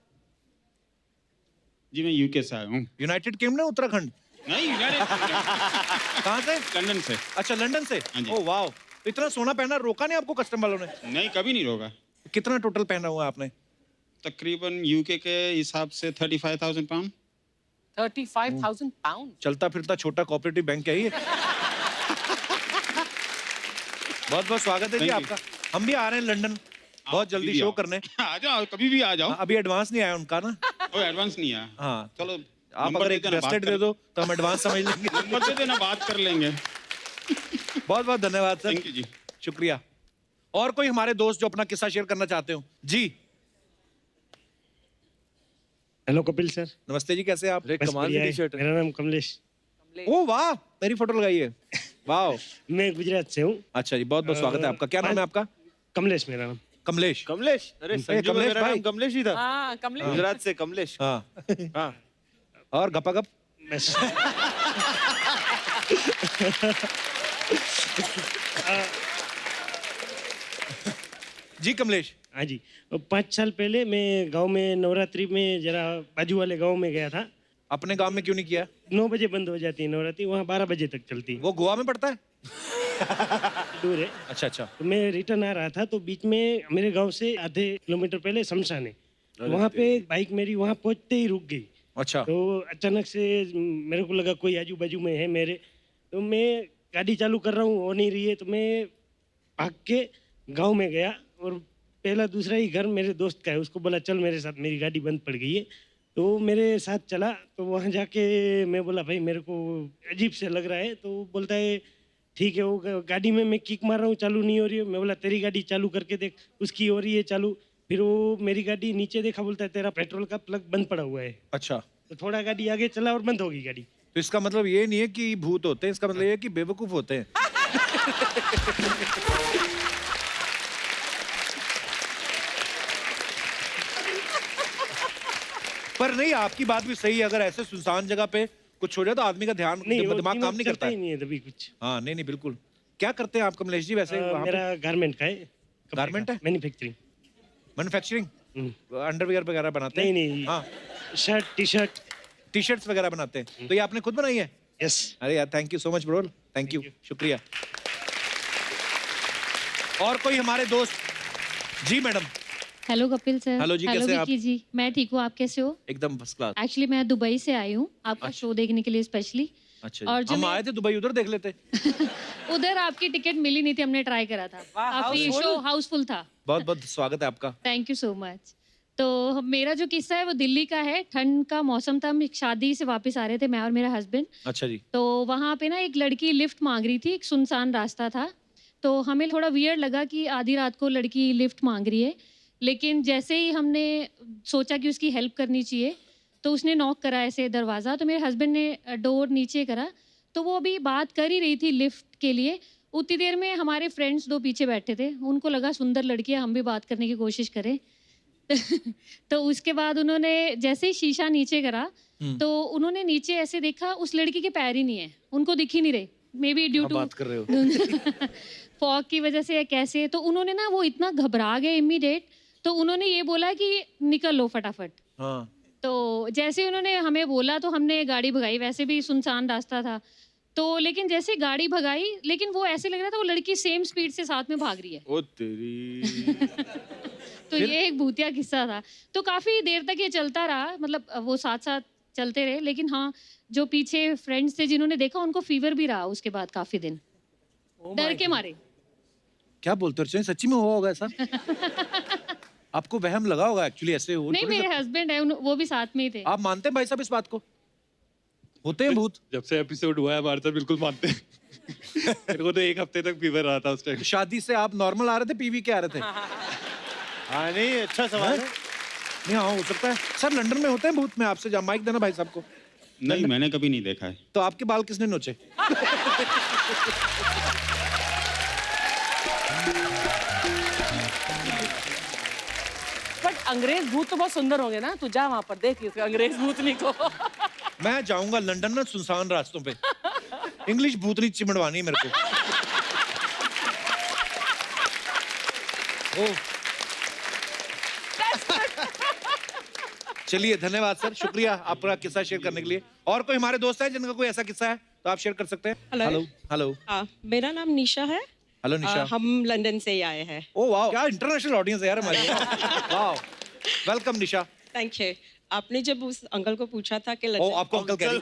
[SPEAKER 13] जी मैं यूके से आया हूँ।
[SPEAKER 11] United kingdom, Uttarakhand?
[SPEAKER 13] नहीं
[SPEAKER 11] कहाँ से?
[SPEAKER 13] लंदन से।
[SPEAKER 11] अच्छा लंदन से।
[SPEAKER 13] हाँ जी।
[SPEAKER 11] ओह वाह, तो इतना सोना पहना, रोका नहीं आपको कस्टम वालों ने?
[SPEAKER 13] नहीं कभी नहीं रोका।
[SPEAKER 11] कितना टोटल पहना हुआ आपने?
[SPEAKER 13] तकरीबन यूके के हिसाब से 35,000 पाउंड।
[SPEAKER 2] 35,000 पाउंड।
[SPEAKER 11] चलता फिरता छोटा कोऑपरेटिव बैंक है ये। बहुत बहुत स्वागत है जी आपका। हम भी आ रहे हैं लंदन बहुत जल्दी शो करने।
[SPEAKER 13] आ जाओ, कभी भी आ जाओ।
[SPEAKER 11] अभी एडवांस नहीं आया उनका ना।
[SPEAKER 13] वो एडवांस नहीं आया।
[SPEAKER 11] हाँ
[SPEAKER 13] चलो
[SPEAKER 11] आप अगर एक ब्रेसलेट दे दो तो हम एडवांस समझ लेंगे।
[SPEAKER 13] नंबर दे देना, बात कर लेंगे।
[SPEAKER 11] बहुत बहुत धन्यवाद सर।
[SPEAKER 13] थैंक यू जी,
[SPEAKER 11] शुक्रिया। और कोई हमारे दोस्त जो अपना किस्सा शेयर करना चाहते हो? जी
[SPEAKER 14] हेलो कपिल सर।
[SPEAKER 11] नमस्ते जी, कैसे आप?
[SPEAKER 14] कमाल की टी-शर्ट है। मेरा नाम कमलेश।
[SPEAKER 11] ओ वाह, मेरी फोटो लगाई है। वाह।
[SPEAKER 14] मैं गुजरात से हूँ।
[SPEAKER 11] अच्छा जी, बहुत बहुत स्वागत है आपका। क्या नाम है आपका?
[SPEAKER 14] कमलेश मेरा नाम।
[SPEAKER 11] कमलेश।
[SPEAKER 10] कमलेश, अरे संजू का
[SPEAKER 11] कमलेश
[SPEAKER 10] मेरा
[SPEAKER 11] भाई।
[SPEAKER 10] नाम कमलेश ही था।
[SPEAKER 2] हाँ कमलेश।
[SPEAKER 10] गुजरात से कमलेश।
[SPEAKER 11] हाँ
[SPEAKER 10] हाँ।
[SPEAKER 11] और गपागप? जी कमलेश।
[SPEAKER 14] हाँ जी, 5 साल पहले मैं गांव में नवरात्रि में जरा बाजू वाले गांव में गया था।
[SPEAKER 11] अपने गांव में क्यों नहीं किया?
[SPEAKER 14] 9 बजे बंद हो जाती है नवरात्रि, वहाँ 12 बजे तक चलती है।
[SPEAKER 11] वो गोवा में पड़ता है?
[SPEAKER 14] दूर है।
[SPEAKER 11] अच्छा अच्छा।
[SPEAKER 14] तो मैं रिटर्न आ रहा था तो बीच में मेरे गांव से आधे किलोमीटर पहले शमशान है, वहाँ पे बाइक मेरी वहाँ पहुँचते ही रुक गई।
[SPEAKER 11] अच्छा।
[SPEAKER 14] तो अचानक से मेरे को लगा कोई आजू बाजू में है मेरे, तो मैं गाड़ी चालू कर रहा हूँ, हो नहीं रही है, तो मैं भाग के गांव में गया और पहला दूसरा ही घर मेरे दोस्त का है, उसको बोला चल मेरे साथ, मेरी गाड़ी बंद पड़ गई है। तो मेरे साथ चला, तो वहाँ जाके मैं बोला भाई मेरे को अजीब से लग रहा है, तो बोलता है ठीक है। वो गाड़ी में मैं किक मार रहा हूँ, चालू नहीं हो रही है। मैं बोला तेरी गाड़ी चालू करके देख, उसकी हो रही है चालू। फिर वो मेरी गाड़ी नीचे देखा, बोलता है तेरा पेट्रोल का प्लग बंद पड़ा हुआ है।
[SPEAKER 11] अच्छा।
[SPEAKER 14] तो थोड़ा गाड़ी आगे चला और बंद हो गई गाड़ी।
[SPEAKER 11] तो इसका मतलब ये नहीं है कि भूत होते हैं, इसका मतलब ये है कि बेवकूफ होते हैं। पर नहीं, आपकी बात भी सही है, अगर ऐसे सुनसान जगह पे कुछ हो जाए तो आदमी का ध्यान, दिमाग काम नहीं करता
[SPEAKER 14] ही नहीं है तभी कुछ।
[SPEAKER 11] हाँ नहीं नहीं बिल्कुल। क्या करते हैं आप कमलेश जी वैसे?
[SPEAKER 14] मेरा गारमेंट का है।
[SPEAKER 11] गारमेंट है?
[SPEAKER 14] मैन्युफैक्चरिंग।
[SPEAKER 11] मैन्युफैक्चरिंग? अंडरवियर वगैरह बनाते हैं?
[SPEAKER 14] नहीं नहीं।
[SPEAKER 11] हाँ
[SPEAKER 14] शर्ट, टी शर्ट्स
[SPEAKER 11] वगैरह बनाते हैं। तो ये आपने खुद बनाई है?
[SPEAKER 14] यस।
[SPEAKER 11] अरे यार thank you so much bro, thank you, शुक्रिया। और कोई हमारे दोस्त? जी madam.
[SPEAKER 9] Hello Kapil sir.
[SPEAKER 11] Hello जी, कैसे आप?
[SPEAKER 9] विकी जी, मैं ठीक हूँ, आप कैसे हो?
[SPEAKER 11] एकदम फर्स्ट क्लास।
[SPEAKER 9] एक्चुअली मैं दुबई से आई हूँ आपका शो देखने के लिए स्पेशली।
[SPEAKER 11] अच्छा। और हम आए थे दुबई, उधर देख लेते।
[SPEAKER 9] उधर आपकी टिकट मिली नहीं थी, हमने ट्राई करा था, काफी शो हाउसफुल था।
[SPEAKER 11] बहुत बहुत स्वागत है आपका।
[SPEAKER 9] Thank you so much. तो मेरा जो किस्सा है वो दिल्ली का है। ठंड का मौसम था, हम एक शादी से वापस आ रहे थे, मैं और मेरा हस्बैंड।
[SPEAKER 11] अच्छा जी।
[SPEAKER 9] तो वहाँ पे ना एक लड़की लिफ्ट मांग रही थी, एक सुनसान रास्ता था, तो हमें थोड़ा वियर्ड लगा कि आधी रात को लड़की लिफ्ट मांग रही है। लेकिन जैसे ही हमने सोचा कि उसकी हेल्प करनी चाहिए, तो उसने नॉक करा ऐसे दरवाज़ा, तो मेरे हस्बैंड ने डोर नीचे करा, तो वो अभी बात कर ही रही थी लिफ्ट के लिए। उतनी देर में हमारे फ्रेंड्स 2 पीछे बैठे थे, उनको लगा सुंदर लड़की है, हम भी बात करने की कोशिश करें। तो उसके बाद उन्होंने जैसे ही शीशा नीचे करा, तो उन्होंने नीचे ऐसे देखा, उस लड़की के पैर ही नहीं है, उनको दिख ही नहीं रहे। मे बी ड्यू टू
[SPEAKER 11] बात कर रहे हो
[SPEAKER 9] फॉग की वजह से या कैसे। तो उन्होंने ना, वो इतना घबरा गए इमीडिएट, तो उन्होंने ये बोला कि निकल लो फटाफट।
[SPEAKER 11] हाँ।
[SPEAKER 9] तो जैसे उन्होंने हमें बोला तो हमने गाड़ी भगाई, वैसे भी सुनसान रास्ता था। तो लेकिन जैसे गाड़ी भगाई, लेकिन वो ऐसे लग रहा था वो लड़की सेम स्पीड से साथ में भाग रही है।
[SPEAKER 10] ओ तेरी।
[SPEAKER 9] तो ये एक भूतिया किस्सा था। तो काफी देर तक ये चलता रहा, मतलब वो साथ साथ चलते रहे, लेकिन हाँ जो पीछे फ्रेंड्स थे जिन्होंने देखा उनको फीवर भी रहा उसके बाद काफी दिन, डर के मारे।
[SPEAKER 11] क्या बोलते हो, सच्ची में हुआ होगा ऐसा? आपको वहम लगा होगा एक्चुअली ऐसे हो?
[SPEAKER 9] नहीं, मेरे हस्बैंड है, वो भी साथ में ही थे।
[SPEAKER 11] आप मानते हैं भाई साहब इस बात को? होते हैं भूत?
[SPEAKER 13] जब से एपिसोड हुआ है हमारे साथ बिल्कुल मानते हैं। मेरे को तो 1 हफ्ते तक फीवर रहा था उस टाइम।
[SPEAKER 11] शादी से आप नॉर्मल आ रहे थे, पीवी के आ रहे थे?
[SPEAKER 10] हाँ नहीं, अच्छा सवाल है।
[SPEAKER 11] नहीं हाँ हो सकता है। सर लंदन में होते हैं भूत? मैं आपसे माइक देना भाई साहब को।
[SPEAKER 13] नहीं, मैंने कभी नहीं देखा है।
[SPEAKER 11] तो आपके बाल किसने नोचे?
[SPEAKER 2] बट अंग्रेज भूत तो बहुत सुंदर होंगे ना, तू जा वहां पर देख इस अंग्रेज भूतनी को।
[SPEAKER 11] मैं जाऊंगा लंदन ना सुनसान रास्तों पे, इंग्लिश भूतनी चिमड़वानी है मेरे को। ओह चलिए धन्यवाद सर, शुक्रिया आपका किस्सा शेयर करने के लिए। और कोई हमारे दोस्त हैं जिनका कोई ऐसा किस्सा है तो आप शेयर कर सकते हैं।
[SPEAKER 15] हेलो।
[SPEAKER 11] हेलो।
[SPEAKER 15] मेरा नाम निशा है।
[SPEAKER 11] हेलो निशा।
[SPEAKER 15] हम लंदन से ही आए हैं।
[SPEAKER 11] ओह वाह, क्या इंटरनेशनल ऑडियंस है यार हमारी। वाह, वेलकम निशा।
[SPEAKER 15] Thank you. आपने जब उस अंकल को पूछा था कि
[SPEAKER 11] ओ आपको अंकल कह रही।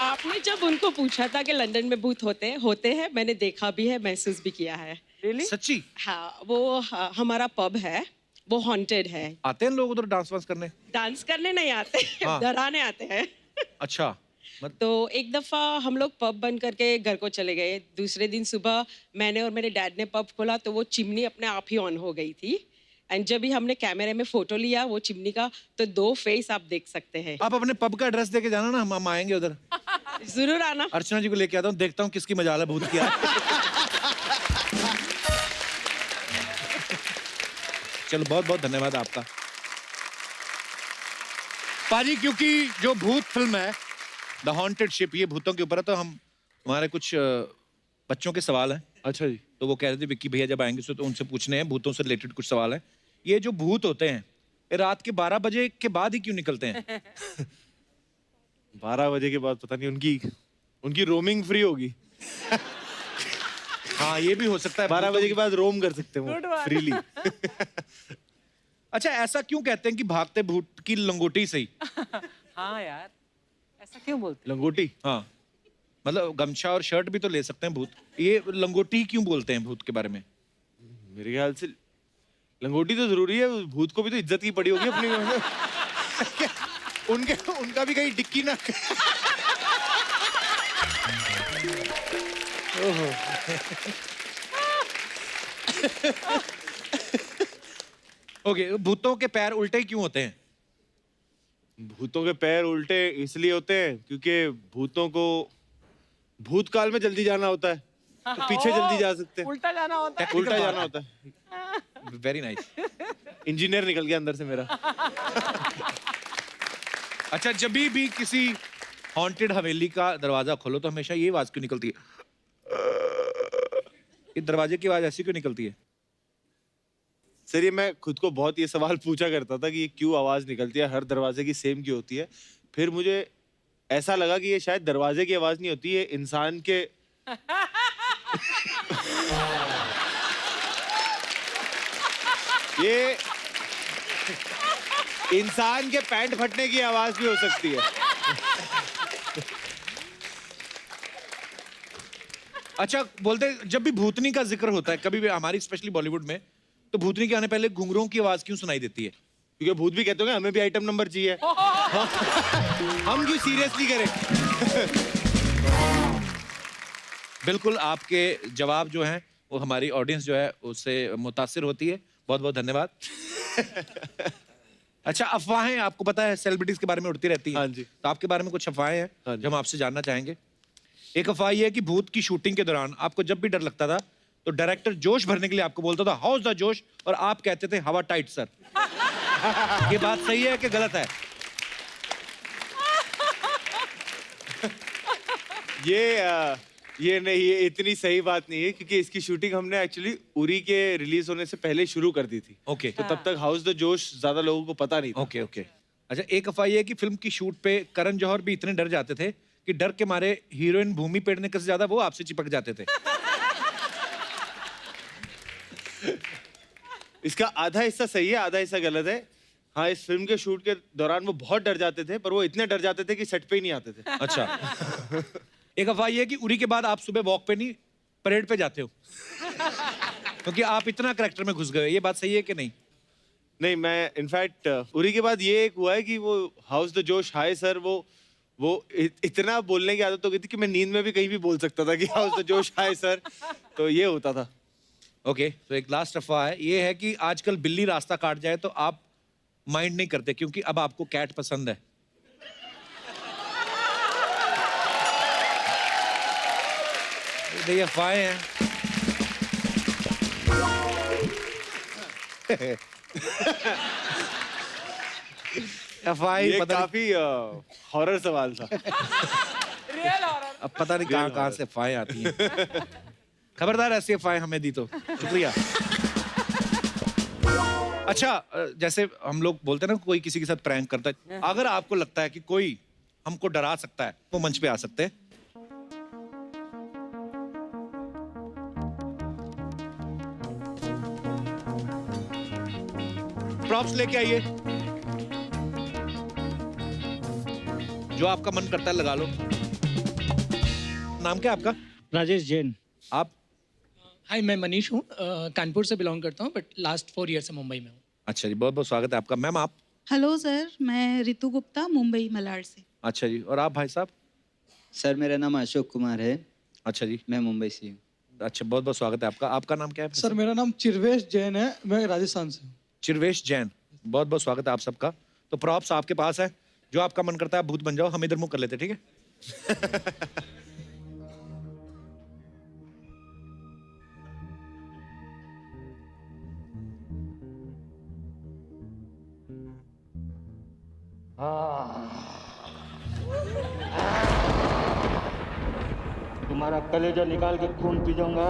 [SPEAKER 15] आपने जब उनको पूछा था कि लंदन में भूत होते हैं, मैंने देखा भी है, महसूस भी किया है।
[SPEAKER 2] Really?
[SPEAKER 11] सच्ची?
[SPEAKER 15] हाँ, वो हमारा पब है, वो हॉन्टेड है।
[SPEAKER 11] आते हैं लोग उधर डांस वांस करने?
[SPEAKER 15] डांस करने नहीं आते,
[SPEAKER 11] हाँ।
[SPEAKER 15] डराने आते हैं।
[SPEAKER 11] अच्छा।
[SPEAKER 15] तो एक दफा हम लोग पब बंद करके घर को चले गए। दूसरे दिन सुबह मैंने और मेरे डैड ने पब खोला तो वो चिमनी अपने आप ही ऑन हो गई थी। एंड जब भी हमने कैमरे में फोटो लिया वो चिमनी का, तो 2 फेस आप देख सकते हैं।
[SPEAKER 11] आप अपने पब का एड्रेस देके जाना ना, हम आएंगे उधर।
[SPEAKER 15] जरूर आना।
[SPEAKER 11] अर्चना जी को लेके आता हूँ, देखता हूँ किसकी मजाल है भूत की। चलो बहुत बहुत धन्यवाद आपका पाजी। क्योंकि जो भूत फिल्म है द हॉन्टेड शिप, ये भूतों के ऊपर है, तो हमारे कुछ बच्चों के सवाल हैं।
[SPEAKER 10] अच्छा जी।
[SPEAKER 11] तो वो कह रहे थे विक्की भैया जब आएंगे तो उनसे पूछने हैं, भूतों से रिलेटेड कुछ सवाल हैं। ये जो भूत होते हैं ये रात के 12 बजे के बाद ही क्यों निकलते हैं?
[SPEAKER 10] 12 बजे के बाद पता नहीं, उनकी रोमिंग फ्री होगी।
[SPEAKER 11] हाँ ये भी हो सकता है,
[SPEAKER 10] 12 बजे के बाद रोम कर सकते हैं वो फ्रीली।
[SPEAKER 11] अच्छा ऐसा क्यों कहते हैं कि भागते भूत की लंगोटी सही?
[SPEAKER 2] हाँ यार, ऐसा क्यों बोलते?
[SPEAKER 11] लंगोटी? हाँ मतलब गमछा और शर्ट भी तो ले सकते हैं भूत, ये लंगोटी क्यों बोलते हैं भूत के बारे में?
[SPEAKER 10] मेरे ख्याल से लंगोटी तो जरूरी है, भूत को भी तो इज्जत की पड़ी होगी अपनी। उनका भी कहीं डिक्की ना।
[SPEAKER 11] ओके, भूतों के पैर उल्टे क्यों होते हैं?
[SPEAKER 10] भूतों के पैर उल्टे इसलिए होते हैं क्योंकि भूतों को भूतकाल में जल्दी जाना होता है, तो पीछे जल्दी जा सकते हैं।
[SPEAKER 2] उल्टा जाना होता है।
[SPEAKER 10] उल्टा जाना होता है।
[SPEAKER 11] Very nice.
[SPEAKER 10] इंजीनियर निकल गया अंदर से मेरा।
[SPEAKER 11] अच्छा जब भी किसी हॉन्टेड हवेली का दरवाजा खोलो तो हमेशा ये आवाज क्यों निकलती है? ये दरवाजे की आवाज ऐसी क्यों निकलती है?
[SPEAKER 10] सर ये मैं खुद को बहुत ये सवाल पूछा करता था कि ये क्यों आवाज निकलती है, हर दरवाजे की सेम क्यों होती है। फिर मुझे ऐसा लगा कि ये शायद दरवाजे की आवाज नहीं होती है, इंसान के ये इंसान के पैंट फटने की आवाज भी हो सकती है।
[SPEAKER 11] अच्छा बोलते जब भी भूतनी का जिक्र होता है कभी भी हमारी स्पेशली बॉलीवुड में, तो भूतनी के आने पहले घुंघरों की आवाज क्यों सुनाई देती है?
[SPEAKER 10] क्योंकि भूत भी कहते होंगे हमें भी आइटम नंबर चाहिए। हम क्यों सीरियसली करें?
[SPEAKER 11] बिल्कुल आपके जवाब जो हैं वो हमारी ऑडियंस जो है उससे मुतासिर होती है। बहुत बहुत धन्यवाद। अच्छा अफवाहें आपको पता है सेलिब्रिटीज के बारे में उड़ती रहती हैं।
[SPEAKER 10] हाँ जी।
[SPEAKER 11] तो आपके बारे में कुछ अफवाहें हैं जो हम आपसे जानना चाहेंगे। एक अफवाह ये है कि भूत की शूटिंग के दौरान आपको जब भी डर लगता था तो डायरेक्टर जोश भरने के लिए आपको बोलता था हाउ इज द जोश, और आप कहते थे हवा टाइट सर। ये बात सही है कि गलत है?
[SPEAKER 10] ये नहीं, ये इतनी सही बात नहीं है क्योंकि इसकी शूटिंग हमने एक्चुअली उरी के रिलीज होने से पहले शुरू कर दी थी।
[SPEAKER 11] ओके।
[SPEAKER 10] तो तब तक हाउस द जोश ज्यादा लोगों को पता नहीं था।
[SPEAKER 11] Okay okay. अच्छा, एक अफवाह ये है कि फिल्म की शूट पे करण जौहर भी इतने डर जाते थे कि डर के मारे हीरोइन भूमि पेडनेकर से ज्यादा वो आपसे चिपक जाते थे।
[SPEAKER 10] इसका आधा हिस्सा सही है, आधा हिस्सा गलत है। हाँ, इस फिल्म के शूट के दौरान वो बहुत डर जाते थे, पर वो इतने डर जाते थे कि सेट पे ही नहीं आते थे।
[SPEAKER 11] अच्छा। एक अफवाह ये है कि उरी के बाद आप सुबह वॉक पे नहीं, परेड पे जाते हो क्योंकि आप इतना करैक्टर में घुस गए हो। ये बात सही है कि नहीं?
[SPEAKER 10] नहीं, मैं इनफैक्ट उरी के बाद ये एक हुआ है कि वो हाउस द जोश हाय सर, वो इतना बोलने की आदत हो गई थी कि मैं नींद में भी कहीं भी बोल सकता था कि हाउस द जोश हाय सर। तो ये होता था।
[SPEAKER 11] ओके, तो एक लास्ट अफवाह है, ये है कि आजकल बिल्ली रास्ता काट जाए तो आप माइंड नहीं करते क्योंकि अब आपको कैट पसंद है। ये अफवाहें हैं।
[SPEAKER 10] ये काफी हॉरर सवाल था।
[SPEAKER 11] अब पता नहीं कहाँ से अफवाहें आती हैं। खबरदार ऐसी अफवाहें हमें दी तो शुक्रिया। अच्छा, जैसे हम लोग बोलते हैं ना, कोई किसी के साथ प्रैंक करता है, अगर आपको लगता है कि कोई हमको डरा सकता है, वो मंच पे आ सकते हैं। प्रॉप्स लेके आइए, जो आपका मन करता है लगा लो। नाम क्या आपका?
[SPEAKER 14] राजेश जैन।
[SPEAKER 11] आप?
[SPEAKER 16] हाय, मैं मनीष हूँ, कानपुर से बिलोंग करता हूँ, बट लास्ट 4 ईयर से मुंबई में हूँ।
[SPEAKER 11] अच्छा जी, बहुत बहुत स्वागत है आपका। मैम आप?
[SPEAKER 17] हेलो सर, मैं रितु गुप्ता, मुंबई मलाड से।
[SPEAKER 11] अच्छा जी, और आप भाई साहब?
[SPEAKER 18] सर, मेरा नाम अशोक कुमार है।
[SPEAKER 11] अच्छा जी,
[SPEAKER 18] मैं मुंबई से हूँ।
[SPEAKER 11] अच्छा, बहुत बहुत स्वागत है आपका। आपका नाम क्या है?
[SPEAKER 16] सर, मेरा नाम चिरवेश जैन है, मैं राजस्थान से हूँ।
[SPEAKER 11] चिरवेश जैन, बहुत बहुत स्वागत है आप सबका। तो प्रॉप्स आपके पास है, जो आपका मन करता है भूत बन जाओ। हम इधर मुंह कर लेते, ठीक है?
[SPEAKER 14] तुम्हारा कलेजा निकाल के खून पी जाऊंगा।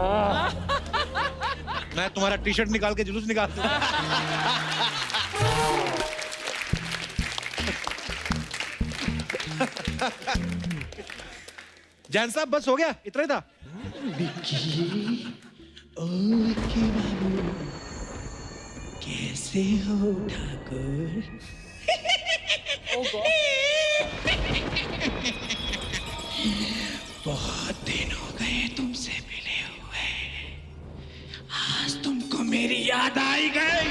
[SPEAKER 11] मैं तुम्हारा टी शर्ट निकाल के जुलूस निकाल दूं। जैन साहब, बस हो गया, इतना ही था।
[SPEAKER 14] ओ विक्की बाबू, कैसे हो ठाकुर? बहुत दिन हो गए तुमसे मिले हुए, आज तुमको मेरी याद आई गई।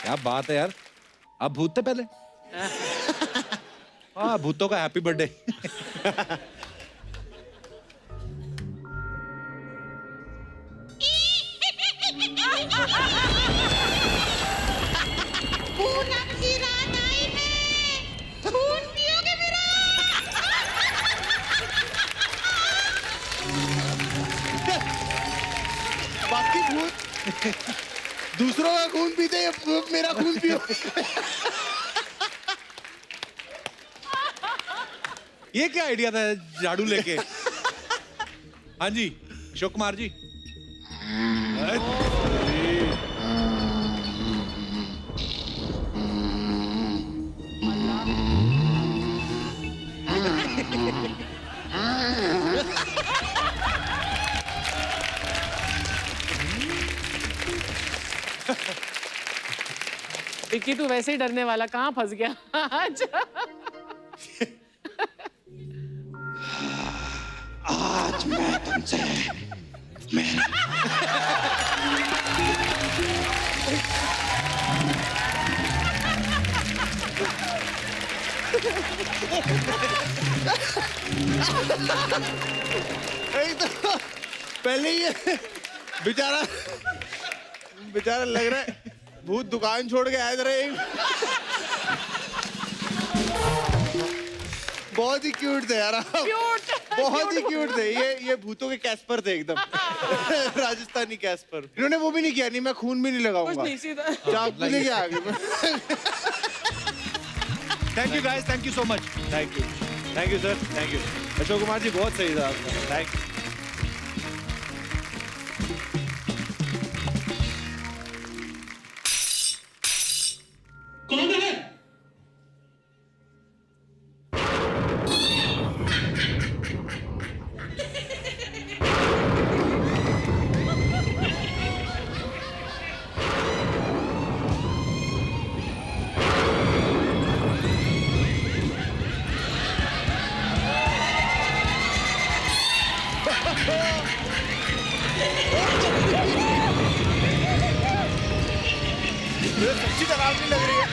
[SPEAKER 11] क्या बात है यार, आप भूत थे पहले? हाँ, भूतों का हैप्पी बर्थडे।
[SPEAKER 19] पूनम की रात आई है, खून पियोगे मेरा?
[SPEAKER 8] बाकी भूत दूसरों का खून पीते, मेरा खून पियो।
[SPEAKER 11] ये क्या आइडिया था झाड़ू लेके? हाँ जी, अशोक कुमार जी।
[SPEAKER 2] विक्की, तू वैसे ही डरने वाला, कहाँ फंस गया?
[SPEAKER 14] आज मैं तुमसे
[SPEAKER 10] एक तो पहले ही बेचारा लग रहा है भूत दुकान छोड़ के आए थे। बहुत ही क्यूट थे यार आप। बहुत ही क्यूट थे ये भूतों के कैस्पर थे एकदम राजस्थानी कैस्पर। इन्होंने वो भी नहीं किया, नहीं मैं खून भी नहीं लगाऊंगा, चाकू लेके आ गए।
[SPEAKER 11] Thank you guys, thank you so much, thank you sir, thank you Ashok Kumar ji, बहुत सही था आपका, थैंक यू।
[SPEAKER 19] कौन है?
[SPEAKER 10] मुझे सच्ची डरावनी लग रही है।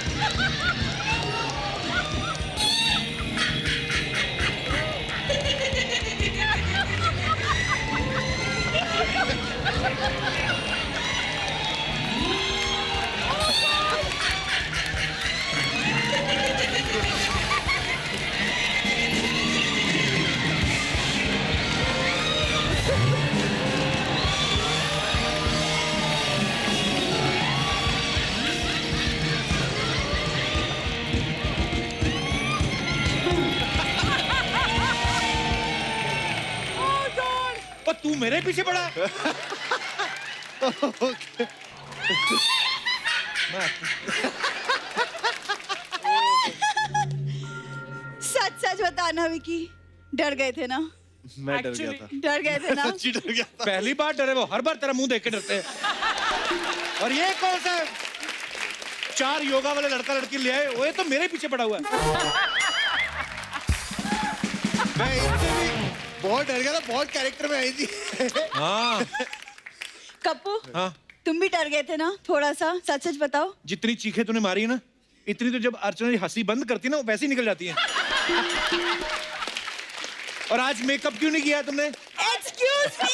[SPEAKER 11] और तू मेरे पीछे पड़ा।
[SPEAKER 3] सच सच बताना विकी, डर गए थे ना?
[SPEAKER 10] मैं डर गया था।
[SPEAKER 3] डर गए थे ना?
[SPEAKER 10] सच्ची डर गया था।
[SPEAKER 11] पहली बार डरे वो, हर बार तेरा मुंह देख के डरते हैं। और ये कौन सा 4 योगा वाले लड़का लड़की ले आए, वो ये तो मेरे पीछे पड़ा हुआ है।
[SPEAKER 10] मैं इनसे भी बहुत डर गया था, बहुत कैरेक्टर में आई थी।
[SPEAKER 11] हाँ
[SPEAKER 3] कप्पू,
[SPEAKER 11] हाँ,
[SPEAKER 3] तुम भी डर गए थे ना थोड़ा सा? सच सच बताओ।
[SPEAKER 11] जितनी चीखें तूने मारी है ना, इतनी तो जब अर्चना हंसी बंद करती है ना, वो वैसे ही निकल जाती है। और आज मेकअप क्यों नहीं किया है तुमने?
[SPEAKER 3] एक्सक्यूज मी,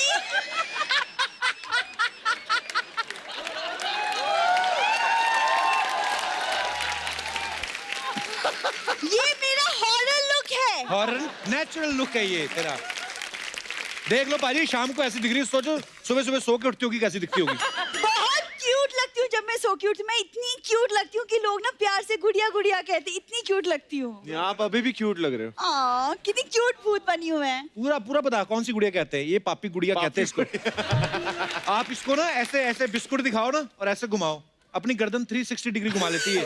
[SPEAKER 3] ये मेरा हॉरर लुक है।
[SPEAKER 11] हॉरर नेचुरल लुक है ये तेरा। देख लो पाजी, शाम को ऐसी दिख रही है, सोचो सुबह सुबह सो के उठती होगी कैसी दिखती होगी।
[SPEAKER 3] बहुत क्यूट लगती हूँ जब मैं सो के उठती हूँ। मैं इतनी क्यूट लगती हूँ कि लोग ना प्यार से गुड़िया गुड़िया कहते, इतनी क्यूट लगती हूँ।
[SPEAKER 10] आप अभी भी क्यूट लग रहे हो।
[SPEAKER 3] कितनी क्यूट भूत बनी हूँ मैं।
[SPEAKER 11] पूरा पूरा बता कौन सी गुड़िया कहते हैं? ये पापी गुड़िया कहते हैं इसको। आप इसको ना ऐसे ऐसे बिस्कुट दिखाओ ना और ऐसे घुमाओ, अपनी गर्दन 360 डिग्री घुमा लेती है।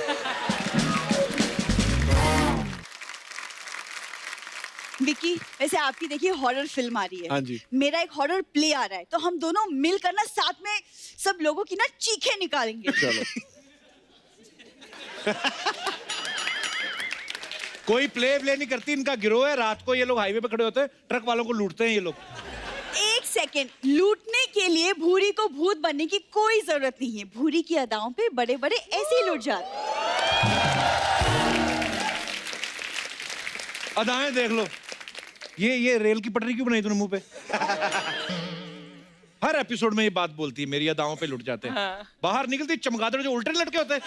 [SPEAKER 3] विकी, वैसे आपकी देखिए हॉरर फिल्म आ रही है।
[SPEAKER 10] हाँ जी।
[SPEAKER 3] मेरा एक हॉरर प्ले आ रहा है, तो हम दोनों मिलकर ना साथ में सब लोगों की ना चीखें निकालेंगे।
[SPEAKER 10] चलो।
[SPEAKER 11] कोई प्ले नहीं करती, इनका गिरोह है। रात को ये लोग हाईवे पे खड़े होते हैं, ट्रक वालों को लूटते हैं ये लोग।
[SPEAKER 3] एक सेकेंड, लूटने के लिए भूरी को भूत बनने की कोई जरूरत नहीं है। भूरी की अदाओं पे बड़े बड़े ऐसे ही लूट जाते।
[SPEAKER 11] अदाएं देख लो, ये रेल की पटरी क्यों बनाई तूने मुंह पे? हर एपिसोड में ये बात बोलती है, मेरी अदाओं पे लुट जाते हैं। बाहर निकलती चमगादड़ जो उल्टे लटके होते हैं,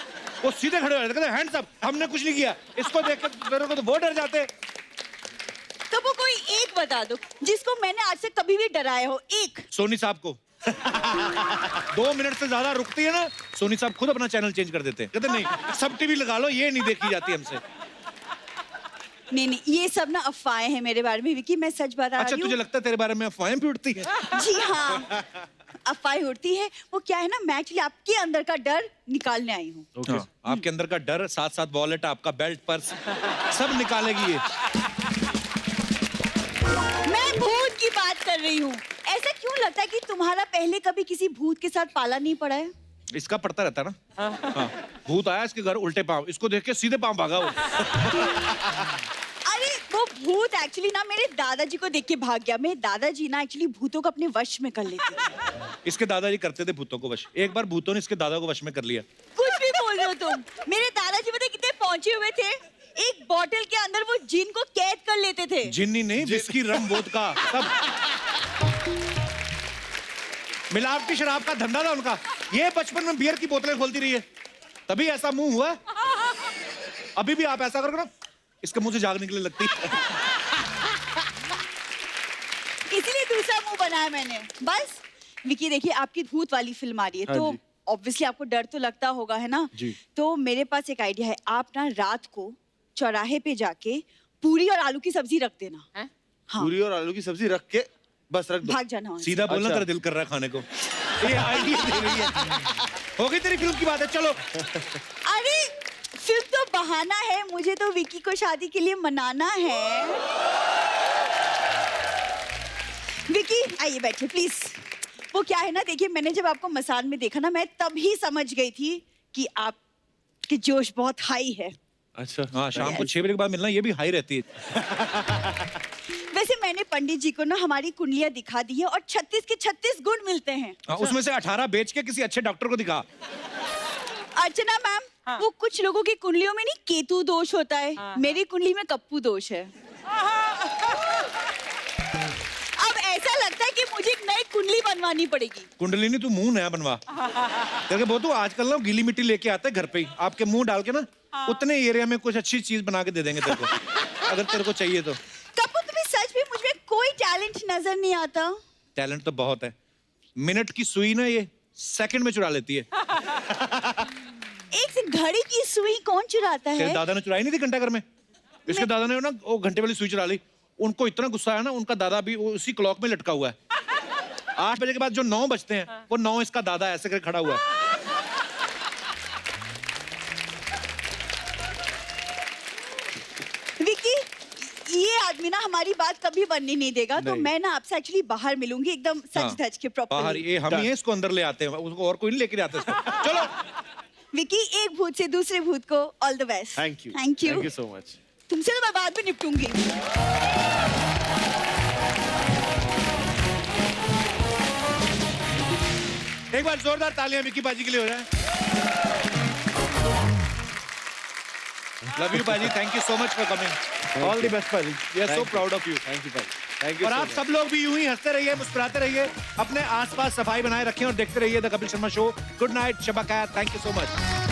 [SPEAKER 11] वो सीधे खड़े हो जाते हैं, हैंड्स अप, हमने कुछ नहीं किया। इसको देख के मेरे को तो वो डर जाते हैं।
[SPEAKER 3] तो वो कोई एक बता दो जिसको मैंने आज से कभी भी डराया हो। एक।
[SPEAKER 11] सोनी साहब को। 2 मिनट से ज्यादा रुकती है ना, सोनी साहब खुद अपना चैनल चेंज कर देते हैं। कहते नहीं, सब टीवी लगा लो, ये नहीं देखी जाती हमसे।
[SPEAKER 3] नहीं, ये सब ना अफवाहें हैं मेरे बारे में विकी, मैं सच बता रही हूँ।
[SPEAKER 11] अच्छा, तुझे लगता है तेरे बारे में अफवाहें भी उड़ती है?
[SPEAKER 3] जी हाँ, अफवाहें उड़ती है। वो क्या है ना, मैं एक्चुअली आपके अंदर का डर निकालने आई हूँ।
[SPEAKER 11] Okay. आपके अंदर का डर, साथ साथ वॉलेट, आपका बेल्ट, पर्स, सब निकालेगी ये।
[SPEAKER 3] मैं भूत की बात कर रही हूँ। ऐसा क्यों लगता है कि तुम्हारा पहले कभी किसी भूत के साथ पाला नहीं पड़ा है?
[SPEAKER 11] इसका पड़ता रहता है ना। हाँ। भूत आया इसके घर उल्टे पांव, इसको देख के सीधे पांव भागा वो।
[SPEAKER 3] अरे वो भूत एक्चुअली ना मेरे दादाजी को देख के भाग गया। मेरे दादाजी ना एक्चुअली भूतों को अपने वश में कर लेते थे।
[SPEAKER 11] इसके दादाजी करते थे भूतों को वश। एक बार भूतों ने इसके दादा को वश में कर लिया।
[SPEAKER 3] कुछ भी बोल रहे हो तुम। मेरे दादाजी पता है कितने पहुंचे हुए थे? एक बॉटल के अंदर वो जिन को कैद कर लेते थे।
[SPEAKER 11] जिन्नी नहीं, विस्की, रम, वोदका सब। मिलावटी शराब का धंधा था उनका। ये बचपन में बियर की बोतलें खोलती रही है, तभी ऐसा मुंह हुआ। अभी भी आप ऐसा करोगे ना, इसके मुंह से जाग निकलने लगती।
[SPEAKER 3] मुंह बनाया मैंने बस। विकी देखिए आपकी भूत वाली फिल्म आ रही है
[SPEAKER 10] हाँ
[SPEAKER 3] तो
[SPEAKER 10] जी।
[SPEAKER 3] ऑब्वियसली आपको डर तो लगता होगा है ना।
[SPEAKER 10] जी।
[SPEAKER 3] तो मेरे पास एक आइडिया है, आप ना रात को चौराहे पे जाके पूरी और आलू की सब्जी रख देना। हाँ।
[SPEAKER 10] पूरी और आलू की सब्जी रख के बस रख दो।
[SPEAKER 3] भाग जाना वहाँ से।
[SPEAKER 11] सीधा बोलना
[SPEAKER 10] अच्छा।
[SPEAKER 11] तेरा दिल कर रहा है खाने को। ये आइडिया दे रही है। हो गई तेरी फिल्म की बात है, चलो।
[SPEAKER 3] अरे फिल्म तो बहाना है, मुझे तो विकी को शादी के लिए मनाना है। विकी आइए बैठिए प्लीज। वो क्या है ना, देखिए मैंने जब आपको मसान में देखा ना, मैं तभी समझ गई थी कि आपकी जोश बहुत हाई है।
[SPEAKER 11] अच्छा हाँ, शाम को 6 बजे के बाद मिलना, ये भी हाई रहती है।
[SPEAKER 3] वैसे मैंने पंडित जी को ना हमारी कुंडलियां दिखा दी है और 36 के 36 गुण मिलते हैं।
[SPEAKER 11] हाँ, उसमें से 18 बेच के किसी अच्छे डॉक्टर को दिखा।
[SPEAKER 3] अर्चना मैम, वो कुछ लोगों की कुंडलियों में नहीं केतु दोष होता है, मेरी कुंडली में कप्पू दोष है। अब ऐसा लगता है कि मुझे एक नई कुंडली बनवानी पड़ेगी।
[SPEAKER 11] कुंडली नहीं, तू मुंह नया बनवा। तेरे बहुत आजकल ना गीली मिट्टी लेके आते हैं घर पे ही, आपके मुंह डाल के ना उतने एरिया में कुछ अच्छी चीज बना के दे देंगे तेरे को, अगर तेरे को चाहिए तो।
[SPEAKER 3] कप्पू तुम्हें सच में मुझ में कोई टैलेंट नजर नहीं आता।
[SPEAKER 11] टैलेंट तो बहुत है, मिनट की सुई ना ये सेकंड में चुरा लेती है।
[SPEAKER 3] एक से घड़ी की सुई कौन चुराता
[SPEAKER 11] तेरे
[SPEAKER 3] है?
[SPEAKER 11] दादा ने चुराई नहीं थी घंटाघर में? इसके दादा ने ना वो घंटे वाली सुई चुरा ली। उनको इतना गुस्सा आया ना, उनका दादा भी उसी क्लॉक में लटका हुआ है। 8 बजे के बाद जो 9 बजते हैं वो 9 इसका दादा ऐसे करके खड़ा हुआ है।
[SPEAKER 3] विकी, ये आदमी ना हमारी बात कभी बनने नहीं देगा, तो
[SPEAKER 11] नहीं।
[SPEAKER 3] मैं ना आपसे एक्चुअली बाहर मिलूंगी एकदम सच धज के
[SPEAKER 11] बाहर
[SPEAKER 3] प्रॉपर्ली।
[SPEAKER 11] ये हम ही हैं, इसको अंदर ले आते हैं, उसको और कोई नहीं लेके जाता इसको। चलो।
[SPEAKER 3] विकी, एक भूत से दूसरे भूत को all the best.
[SPEAKER 10] Thank you.
[SPEAKER 3] Thank you.
[SPEAKER 10] Thank you so much.
[SPEAKER 3] तुमसे तो मैं बाद में निपटूंगी।
[SPEAKER 11] एक बार जोरदार तालियां विकी पाजी के लिए हो जाए। लव यू पाजी, thank you so much for coming. All the best पाजी, we are so proud of you.
[SPEAKER 10] Thank you पाजी, थैंक यू।
[SPEAKER 11] और आप सब लोग भी यूं ही हंसते रहिए, मुस्कुराते रहिए, अपने आसपास सफाई बनाए रखें और देखते रहिए the Kapil Sharma show. Good night, Shaba Khair, thank you so much.